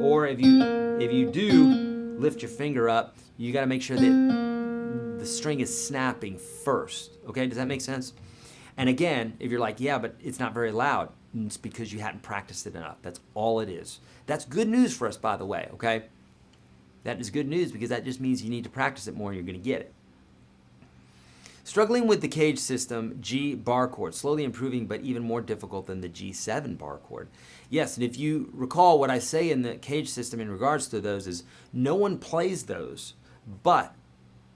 or if you do lift your finger up, you got to make sure that the string is snapping first. Okay, does that make sense? And again, if you're like, yeah, but it's not very loud, it's because you hadn't practiced it enough. That's all it is. That's good news for us, by the way, okay? That is good news, because that just means you need to practice it more and you're going to get it. Struggling with the Cage system, G bar chord, slowly improving but even more difficult than the G7 bar chord. Yes, and if you recall, what I say in the Cage system in regards to those is no one plays those, but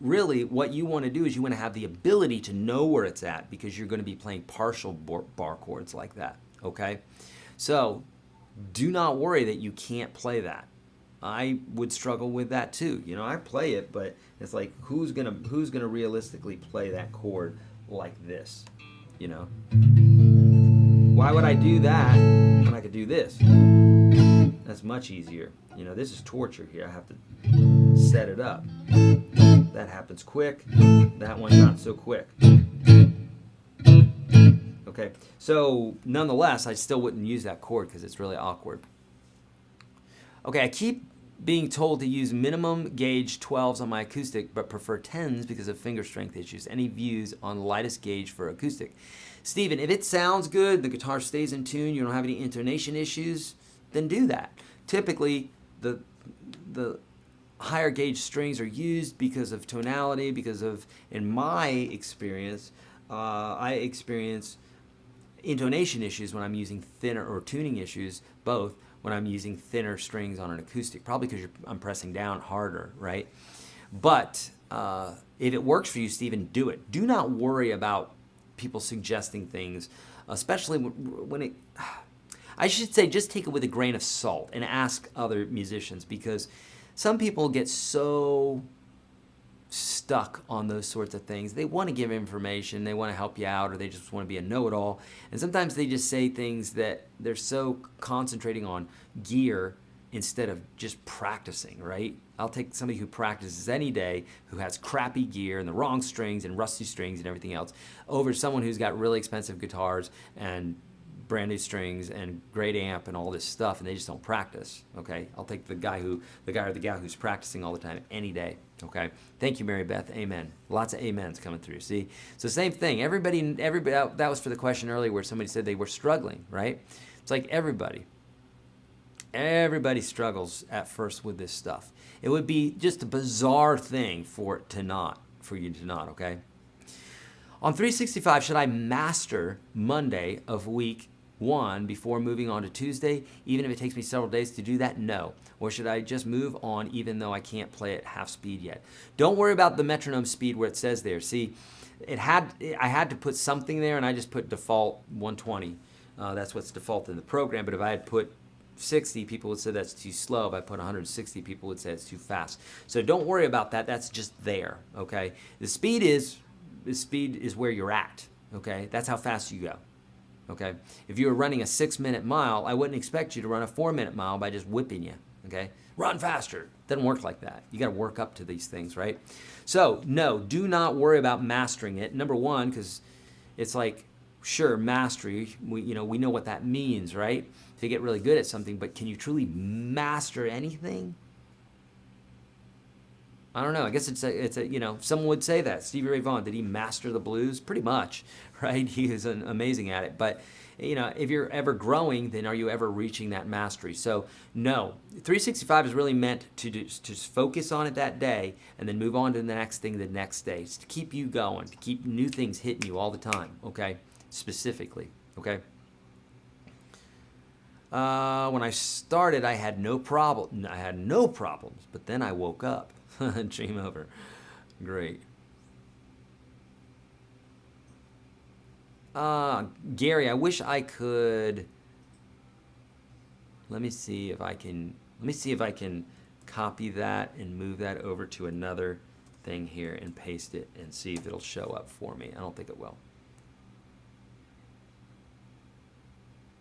really what you want to do is you want to have the ability to know where it's at, because you're going to be playing partial bar chords like that, okay? So do not worry that you can't play that. I would struggle with that too. I play it, but it's like, who's gonna realistically play that chord like this? Why would I do that when I could do this? That's much easier. This is torture here. I have to set it up. That happens quick. That one not so quick. Okay, so nonetheless, I still wouldn't use that chord because it's really awkward. Okay, I keep being told to use minimum gauge 12s on my acoustic, but prefer 10s because of finger strength issues. Any views on lightest gauge for acoustic? Steven, if it sounds good, the guitar stays in tune, you don't have any intonation issues, then do that. Typically, the higher gauge strings are used because of tonality, because of, in my experience, I experience intonation issues when I'm using thinner, or tuning issues, both, when I'm using thinner strings on an acoustic, probably because I'm pressing down harder, right? But if it works for you, Stephen, do it. Do not worry about people suggesting things, especially when it, I should say, just take it with a grain of salt and ask other musicians, because some people get so stuck on those sorts of things. They want to give information, they want to help you out, or they just want to be a know-it-all. And sometimes they just say things that they're so concentrating on gear instead of just practicing, right? I'll take somebody who practices any day, who has crappy gear and the wrong strings and rusty strings and everything else, over someone who's got really expensive guitars and brand new strings and great amp and all this stuff, and they just don't practice. Okay, I'll take the guy or the gal who's practicing all the time any day. Okay, thank you, Mary Beth. Amen. Lots of amens coming through. See, so same thing. Everybody. That was for the question earlier where somebody said they were struggling. Right? It's like everybody struggles at first with this stuff. It would be just a bizarre thing for you to not. Okay. On 365, should I master Monday of week 1 before moving on to Tuesday, even if it takes me several days to do that? No. Or should I just move on even though I can't play at half speed yet? Don't worry about the metronome speed where it says there. See, I had to put something there, and I just put default 120. That's what's default in the program. But if I had put 60, people would say that's too slow. If I put 160, people would say it's too fast. So don't worry about that. That's just there, okay? The speed is where you're at, okay? That's how fast you go, okay? If you were running a 6-minute mile, I wouldn't expect you to run a 4-minute mile by just whipping you, okay? Run faster. Doesn't work like that. You got to work up to these things, right? So, no, do not worry about mastering it. Number one, because it's like, sure, mastery, we know what that means, right? To get really good at something, but can you truly master anything? I don't know. I guess it's a someone would say that. Stevie Ray Vaughan, did he master the blues? Pretty much, right? He is amazing at it. But, if you're ever growing, then are you ever reaching that mastery? So, no. 365 is really meant to just focus on it that day and then move on to the next thing the next day. It's to keep you going, to keep new things hitting you all the time, okay? Specifically, okay? When I started, I had no problems, but then I woke up. Dream over. Great. Gary, I wish I could. Let me see if I can copy that and move that over to another thing here and paste it and see if it'll show up for me. I don't think it will.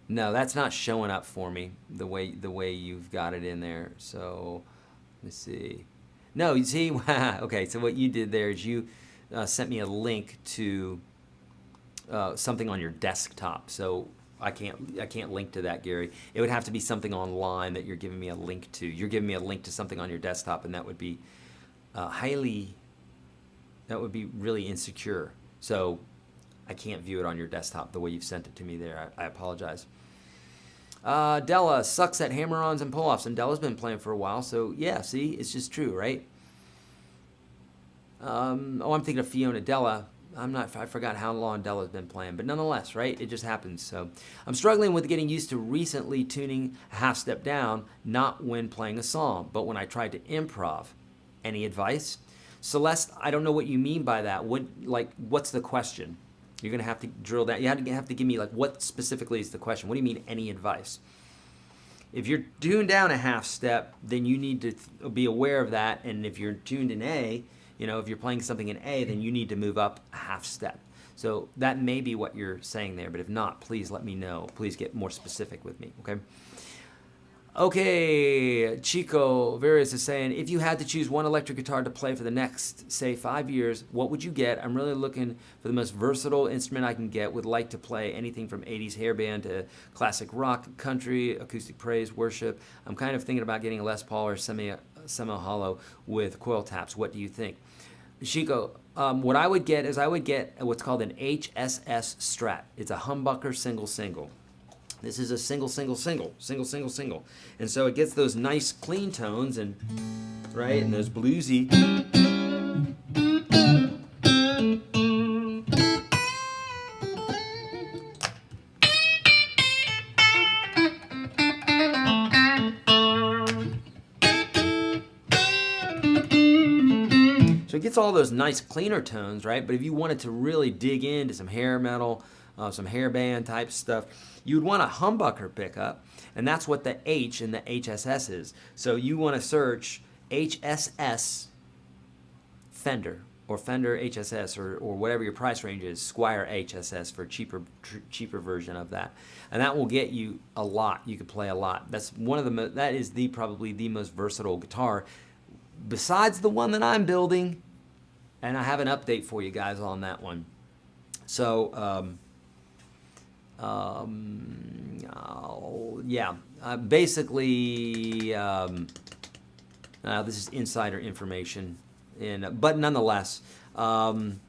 No, that's not showing up for me the way you've got it in there. So let me see. No, you see, okay. So what you did there is you sent me a link to something on your desktop. So I can't link to that, Gary. It would have to be something online that you're giving me a link to. You're giving me a link to something on your desktop, and that would be really insecure. So I can't view it on your desktop the way you've sent it to me there. I apologize. Della sucks at hammer-ons and pull-offs, and Della's been playing for a while, so yeah, see, it's just true, right? I'm thinking of Fiona. Della, I forgot how long Della's been playing, but nonetheless, right, it just happens. So I'm struggling with getting used to recently tuning a half step down, not when playing a song, but when I tried to improv. Any advice? Celeste, I don't know what you mean by that. What's the question? You're going to have to drill down. You have to give me, what specifically is the question? What do you mean, any advice? If you're tuned down a half step, then you need to be aware of that. And if you're tuned in A, if you're playing something in A, then you need to move up a half step. So that may be what you're saying there. But if not, please let me know. Please get more specific with me, okay? Okay, Chico Various is saying, if you had to choose one electric guitar to play for the next, say, 5 years, what would you get? I'm really looking for the most versatile instrument I can get. Would like to play anything from 80s hairband to classic rock, country, acoustic praise, worship. I'm kind of thinking about getting a Les Paul or semi-hollow with coil taps. What do you think? Chico, what I would get is what's called an HSS Strat. It's a humbucker single. This is a single. And so it gets those nice clean tones and those bluesy. So it gets all those nice cleaner tones, right? But if you wanted to really dig into some hair metal, some hairband type stuff, you would want a humbucker pickup, and that's what the H in the HSS is. So you want to search HSS Fender or Fender HSS or whatever your price range is, Squire HSS for cheaper version of that, and that will get you a lot. You can play a lot. That's that is probably the most versatile guitar besides the one that I'm building, and I have an update for you guys on that one. So basically, this is insider information, but nonetheless, can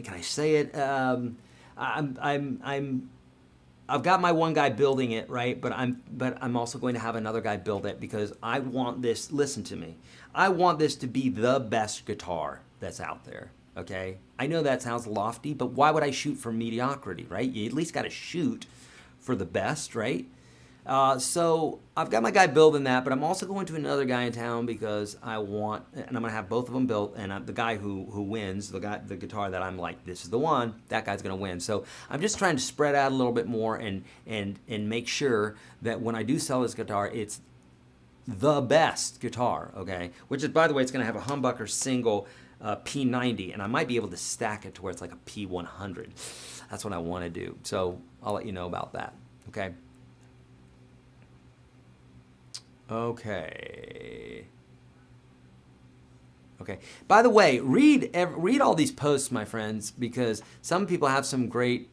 I say it? I've got my one guy building it, right? But I'm also going to have another guy build it because I want this. Listen to me. I want this to be the best guitar that's out there. Okay? I know that sounds lofty, but why would I shoot for mediocrity, right? You at least got to shoot for the best, right? So I've got my guy building that, but I'm also going to another guy in town because I want, and I'm going to have both of them built. And the guy who wins, the guitar that I'm like, this is the one, that guy's going to win. So I'm just trying to spread out a little bit more and make sure that when I do sell this guitar, it's the best guitar, okay? Which is, by the way, it's going to have a humbucker single P90, and I might be able to stack it to where it's like a P100. That's what I want to do. So I'll let you know about that, okay? Okay. By the way, read all these posts, my friends, because some people have some great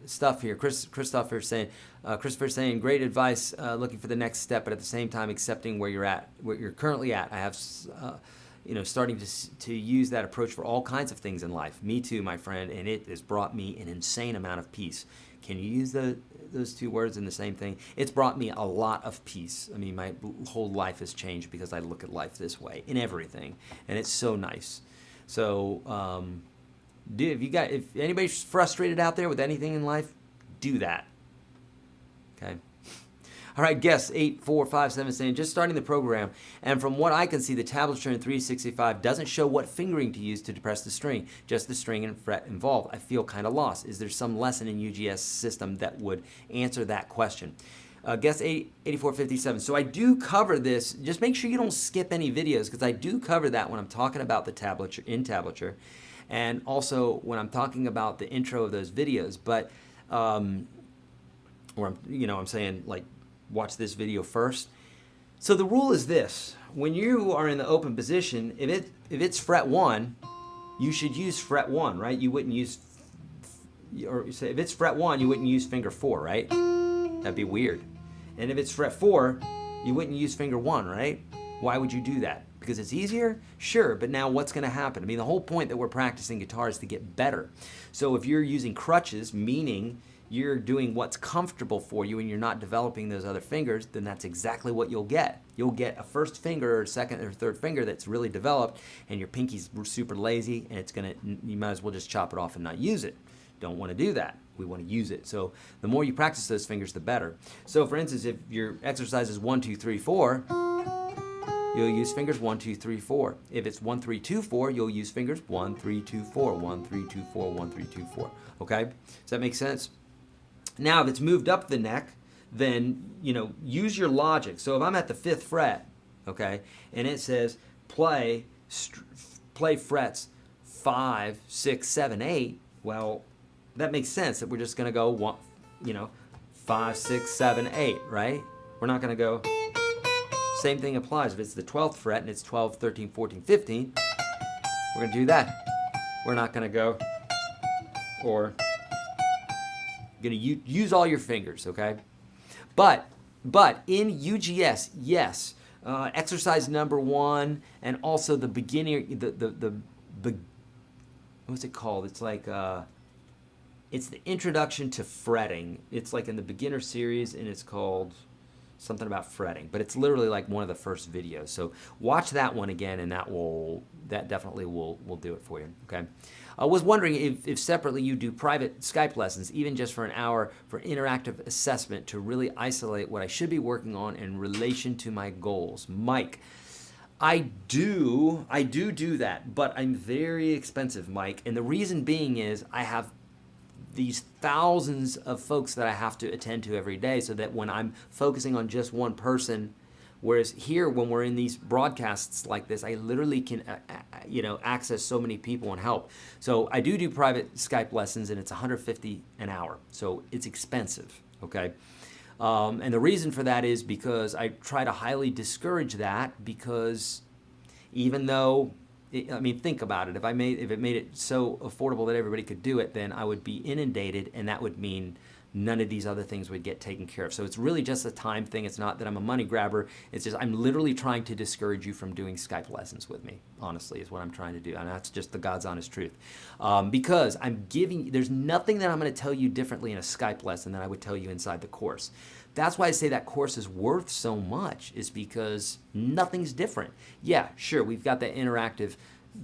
stuff here. Christopher saying, great advice, looking for the next step, but at the same time accepting where you're currently at. I have, starting to use that approach for all kinds of things in life. Me too, my friend, and it has brought me an insane amount of peace. Can you use those two words in the same thing? It's brought me a lot of peace. I mean, my whole life has changed because I look at life this way in everything, and it's so nice. So, if anybody's frustrated out there with anything in life, do that. Okay. All right, guest 8457 saying, just starting the program, and from what I can see, the tablature in 365 doesn't show what fingering to use to depress the string, just the string and fret involved. I feel kind of lost. Is there some lesson in UGS system that would answer that question? Guest 8457. So I do cover this. Just make sure you don't skip any videos, because I do cover that when I'm talking about the tablature in tablature, and also when I'm talking about the intro of those videos. But I'm saying, like, watch this video first. So the rule is this: when you are in the open position, if it's fret 1, you should use fret 1, right? You wouldn't use, or say if it's fret 1, you wouldn't use finger 4, right? That'd be weird. And if it's fret 4, you wouldn't use finger 1, right? Why would you do that? Because it's easier? Sure, but now what's going to happen? I mean, the whole point that we're practicing guitar is to get better. So if you're using crutches, meaning you're doing what's comfortable for you and you're not developing those other fingers, then that's exactly what you'll get. You'll get a first finger or second or third finger that's really developed, and your pinky's super lazy, and you might as well just chop it off and not use it. Don't want to do that. We want to use it. So the more you practice those fingers, the better. So for instance, if your exercise is 1, 2, 3, 4, you'll use fingers 1, 2, 3, 4. If it's 1, 3, 2, 4, you'll use fingers 1, 3, 2, 4, 1, 3, 2, 4, 1, 3, 2, 4. Okay? Does that make sense? Now, if it's moved up the neck, then, use your logic. So if I'm at the 5th fret, okay, and it says play frets 5, 6, 7, 8, well, that makes sense that we're just going to go 5, 6, 7, 8, right? We're not going to go. Same thing applies. If it's the 12th fret and it's 12, 13, 14, 15, we're going to do that. We're not going to go, or going to use all your fingers, okay? But in UGS, yes, exercise number 1, and also the beginner, what's it called? It's like it's the introduction to fretting. It's like in the beginner series, and it's called something about fretting, but it's literally like one of the first videos. So watch that one again, and that definitely will do it for you. Okay. I was wondering if separately you do private Skype lessons, even just for an hour, for interactive assessment to really isolate what I should be working on in relation to my goals. Mike, I do that, but I'm very expensive, Mike. And the reason being is I have these thousands of folks that I have to attend to every day, so that when I'm focusing on just one person, whereas here, when we're in these broadcasts like this, I literally can, access so many people and help. So I do private Skype lessons, and it's $150 an hour. So it's expensive, okay? And the reason for that is because I try to highly discourage that, because even though, think about it. If it made it so affordable that everybody could do it, then I would be inundated, and that would mean none of these other things would get taken care of. So it's really just a time thing. It's not that I'm a money grabber. It's just I'm literally trying to discourage you from doing Skype lessons with me, honestly, is what I'm trying to do. And that's just the God's honest truth. Because there's nothing that I'm going to tell you differently in a Skype lesson than I would tell you inside the course. That's why I say that course is worth so much, is because nothing's different. Yeah, sure, we've got that interactive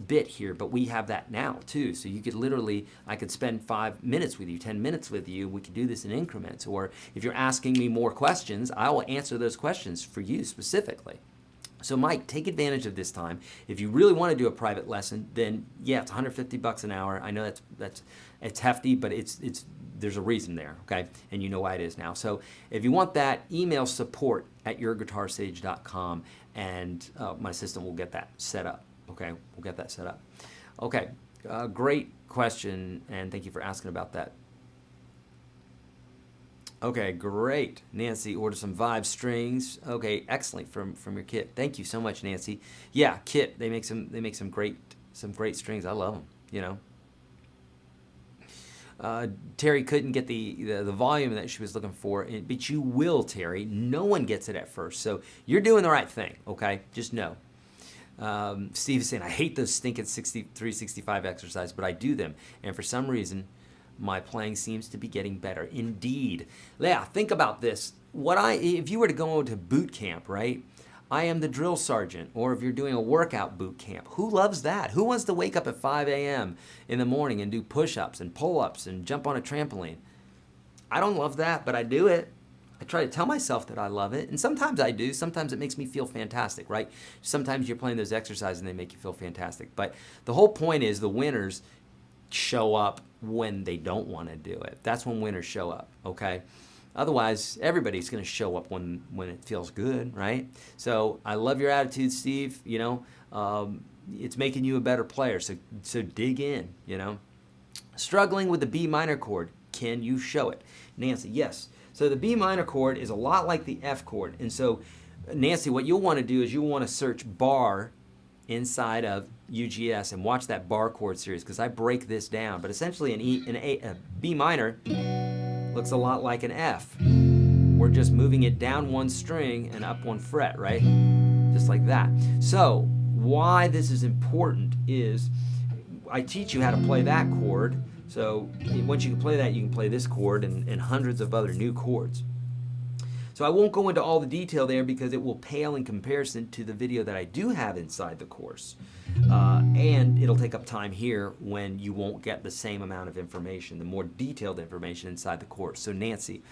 bit here, but we have that now too. So you could literally, I could spend 5 minutes with you, 10 minutes with you. We could do this in increments. Or if you're asking me more questions, I will answer those questions for you specifically. So Mike, take advantage of this time. If you really want to do a private lesson, then yeah, it's $150 an hour. I know it's hefty, but it's there's a reason there, okay? And you know why it is now. So if you want that, email support@yourguitarsage.com, and my assistant will get that set up. Okay, we'll get that set up. Okay, great question, and thank you for asking about that. Okay, great. Nancy ordered some Vibe strings. Okay, excellent from your kit. Thank you so much, Nancy. Yeah, kit. They make some great strings. I love them. You know. Terry couldn't get the volume that she was looking for, but you will, Terry. No one gets it at first, so you're doing the right thing. Okay, just know. Steve is saying, I hate those stinking 365 exercises, but I do them, and for some reason, my playing seems to be getting better. Indeed. Yeah, think about this. If you were to go into boot camp, right? I am the drill sergeant, or if you're doing a workout boot camp, who loves that? Who wants to wake up at 5 a.m. in the morning and do push-ups and pull-ups and jump on a trampoline? I don't love that, but I do it. I try to tell myself that I love it, and sometimes I do. Sometimes it makes me feel fantastic, right? Sometimes you're playing those exercises and they make you feel fantastic. But the whole point is the winners show up when they don't want to do it. That's when winners show up, okay? Otherwise, everybody's going to show up when it feels good, right? So I love your attitude, Steve. You know, it's making you a better player, so dig in, you know. Struggling with the B minor chord, can you show it? Nancy, yes. So the B minor chord is a lot like the F chord. And so, Nancy, what you'll want to do is you'll want to search bar inside of UGS and watch that bar chord series, because I break this down. But essentially a B minor looks a lot like an F. We're just moving it down one string and up one fret, right? Just like that. So why this is important is I teach you how to play that chord. So once you can play that, you can play this chord and hundreds of other new chords. So I won't go into all the detail there because it will pale in comparison to the video that I do have inside the course. And it'll take up time here when you won't get the same amount of information, the more detailed information inside the course. So Nancy,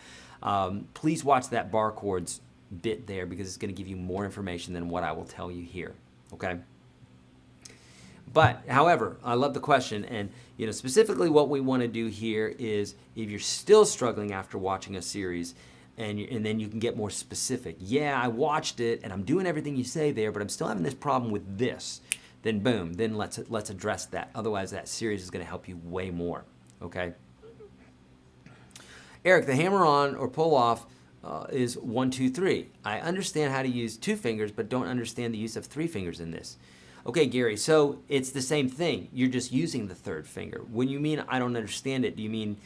please watch that bar chords bit there, because it's going to give you more information than what I will tell you here, okay? But, however, I love the question, and specifically what we want to do here is, if you're still struggling after watching a series, and then you can get more specific. Yeah, I watched it, and I'm doing everything you say there, but I'm still having this problem with this. Then boom, then let's address that. Otherwise, that series is going to help you way more, okay? Eric, the hammer-on or pull-off is 1, 2, 3. I understand how to use 2 fingers, but don't understand the use of 3 fingers in this. Okay, Gary, so it's the same thing. You're just using the 3rd finger. When you mean I don't understand it, do you mean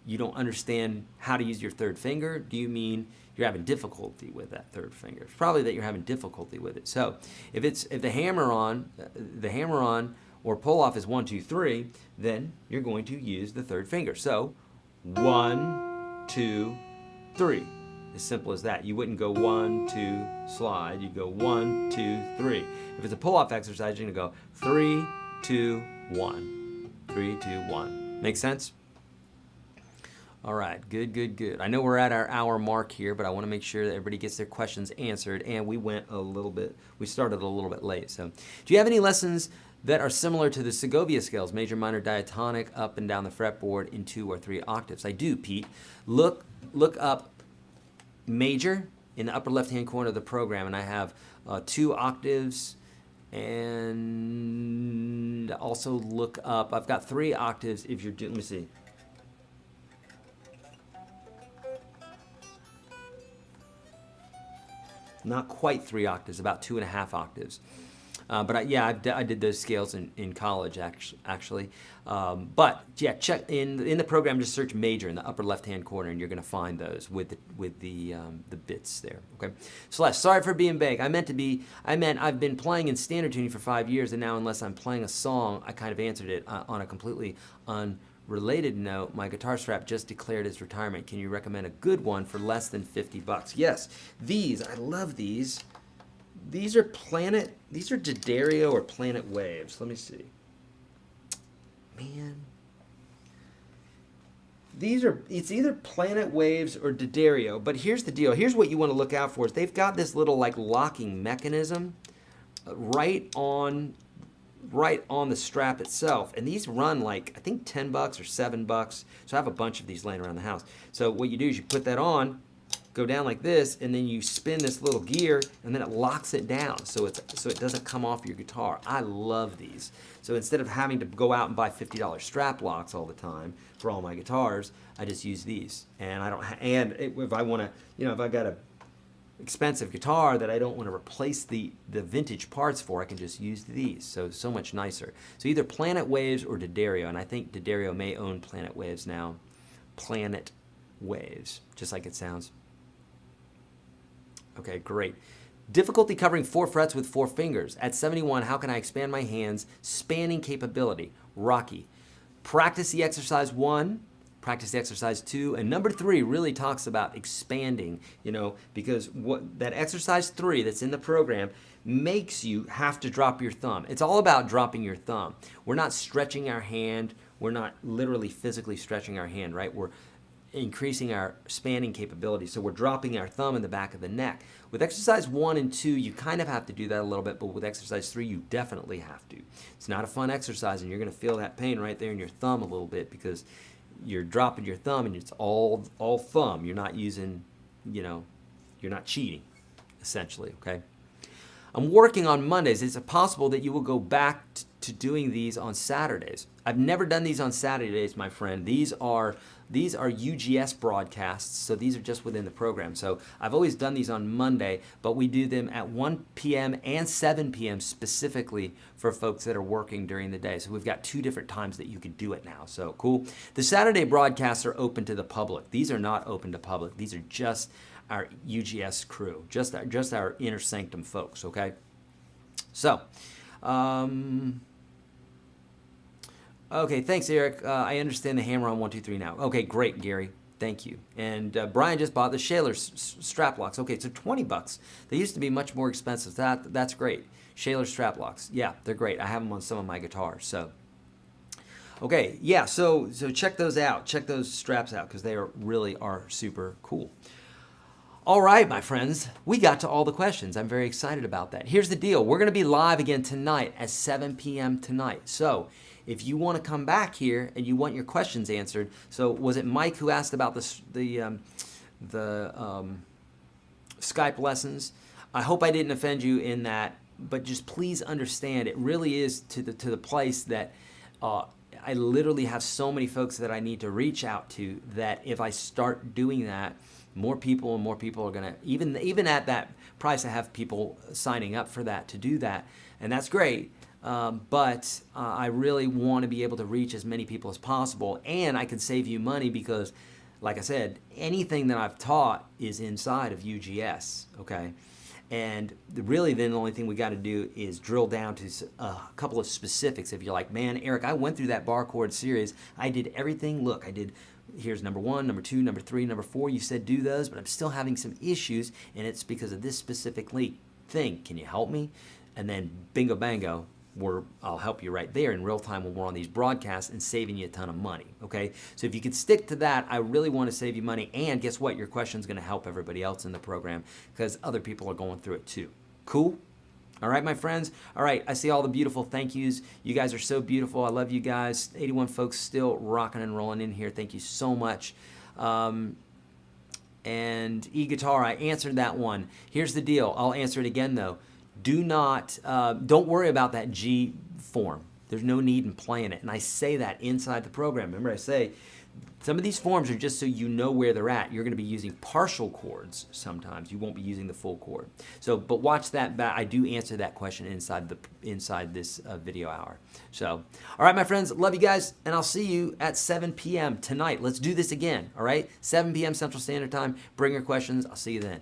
you don't understand how to use your 3rd finger? Do you mean you're having difficulty with that 3rd finger? It's probably that you're having difficulty with it. So if the hammer-on or pull-off is 1, 2, 3, then you're going to use the 3rd finger. So 1, 2, 3. As simple as that. You wouldn't go 1, 2, slide. You'd go 1, 2, 3. If it's a pull-off exercise, you're going to go 3, 2, 1. 3, 2, 1. Make sense? All right, good, good, good. I know we're at our hour mark here, but I want to make sure that everybody gets their questions answered, and we started a little bit late. So do you have any lessons that are similar to the Segovia scales, major, minor, diatonic, up and down the fretboard in 2 or 3 octaves? I do, Pete. Look up major in the upper left-hand corner of the program, and I have 2 octaves, and also look up, I've got 3 octaves if you're doing, let me see. Not quite 3 octaves, about 2.5 octaves. But I did those scales in college, actually. But yeah, check in the program. Just search major in the upper left-hand corner, and you're going to find those with the bits there. Okay. Celeste, sorry for being vague. I meant I've been playing in standard tuning for 5 years, and now unless I'm playing a song, I kind of answered it on a completely unrelated note. My guitar strap just declared its retirement. Can you recommend a good one for less than $50? Yes, I love these. These are D'Addario or Planet Waves. Let me see. Man. It's either Planet Waves or D'Addario, but here's the deal. Here's what you want to look out for is they've got this little like locking mechanism right on the strap itself, and these run like I think $10 or $7. So I have a bunch of these laying around the house. So what you do is you put that on, go down like this, and then you spin this little gear, and then it locks it down so it doesn't come off your guitar. I love these. So instead of having to go out and buy $50 strap locks all the time for all my guitars, I just use these. And if I want to, if I got a expensive guitar that I don't want to replace the vintage parts for, I can just use these. So much nicer. So either Planet Waves or D'Addario, and I think D'Addario may own Planet Waves now. Planet Waves, just like it sounds. Okay, great. Difficulty covering 4 frets with 4 fingers. At 71, how can I expand my hands? Spanning capability. Rocky. Practice the exercise 1. Practice the exercise 2, and number 3 really talks about expanding, because that exercise 3 that's in the program makes you have to drop your thumb. It's all about dropping your thumb. We're not stretching our hand. We're not literally physically stretching our hand, right? We're increasing our spanning capability. So we're dropping our thumb in the back of the neck. With exercise 1 and 2, you kind of have to do that a little bit, but with exercise 3, you definitely have to. It's not a fun exercise, and you're going to feel that pain right there in your thumb a little bit because you're dropping your thumb and it's all thumb. You're not using, you're not cheating, essentially, okay? I'm working on Mondays. Is it possible that you will go back to doing these on Saturdays? I've never done these on Saturdays, my friend. These are UGS broadcasts, so these are just within the program. So I've always done these on Monday, but we do them at 1 p.m. and 7 p.m. specifically for folks that are working during the day. So we've got 2 different times that you can do it now. So cool. The Saturday broadcasts are open to the public. These are not open to public. These are just our UGS crew, just our inner sanctum folks, okay? So, okay, thanks, Eric. I understand the hammer on 1, 2, 3 now. Okay, great, Gary. Thank you. And Brian just bought the Shaler strap locks. Okay, so $20. They used to be much more expensive. That's great. Shaler strap locks. Yeah, they're great. I have them on some of my guitars. So, okay, yeah. So check those out. Check those straps out because they really are super cool. All right, my friends, we got to all the questions. I'm very excited about that. Here's the deal. We're going to be live again tonight at 7 p.m. tonight. So if you want to come back here and you want your questions answered, so was it Mike who asked about the Skype lessons? I hope I didn't offend you in that, but just please understand it really is to the place that I literally have so many folks that I need to reach out to that if I start doing that, more people are going to, even at that price, I have people signing up for that to do that, and that's great. But I really want to be able to reach as many people as possible, and I can save you money because, like I said, anything that I've taught is inside of UGS, okay? And really then the only thing we got to do is drill down to a couple of specifics. If you're like, man, Eric, I went through that bar chord series. I did everything. Look, here's number 1, number 2, number 3, number 4. You said do those, but I'm still having some issues, and it's because of this specific thing. Can you help me? And then bingo bango, I'll help you right there in real time when we're on these broadcasts and saving you a ton of money, okay? So if you could stick to that, I really want to save you money, and guess what? Your question's going to help everybody else in the program because other people are going through it too. Cool? All right, my friends? All right, I see all the beautiful thank yous. You guys are so beautiful. I love you guys. 81 folks still rocking and rolling in here. Thank you so much. And e-guitar, I answered that one. Here's the deal. I'll answer it again, though. Don't worry about that G form. There's no need in playing it. And I say that inside the program. Remember, I say some of these forms are just so you know where they're at. You're going to be using partial chords sometimes. You won't be using the full chord. So, but watch that back. I do answer that question inside this video hour. So, all right, my friends, love you guys, and I'll see you at 7 p.m. tonight. Let's do this again, all right? 7 p.m. Central Standard Time. Bring your questions. I'll see you then.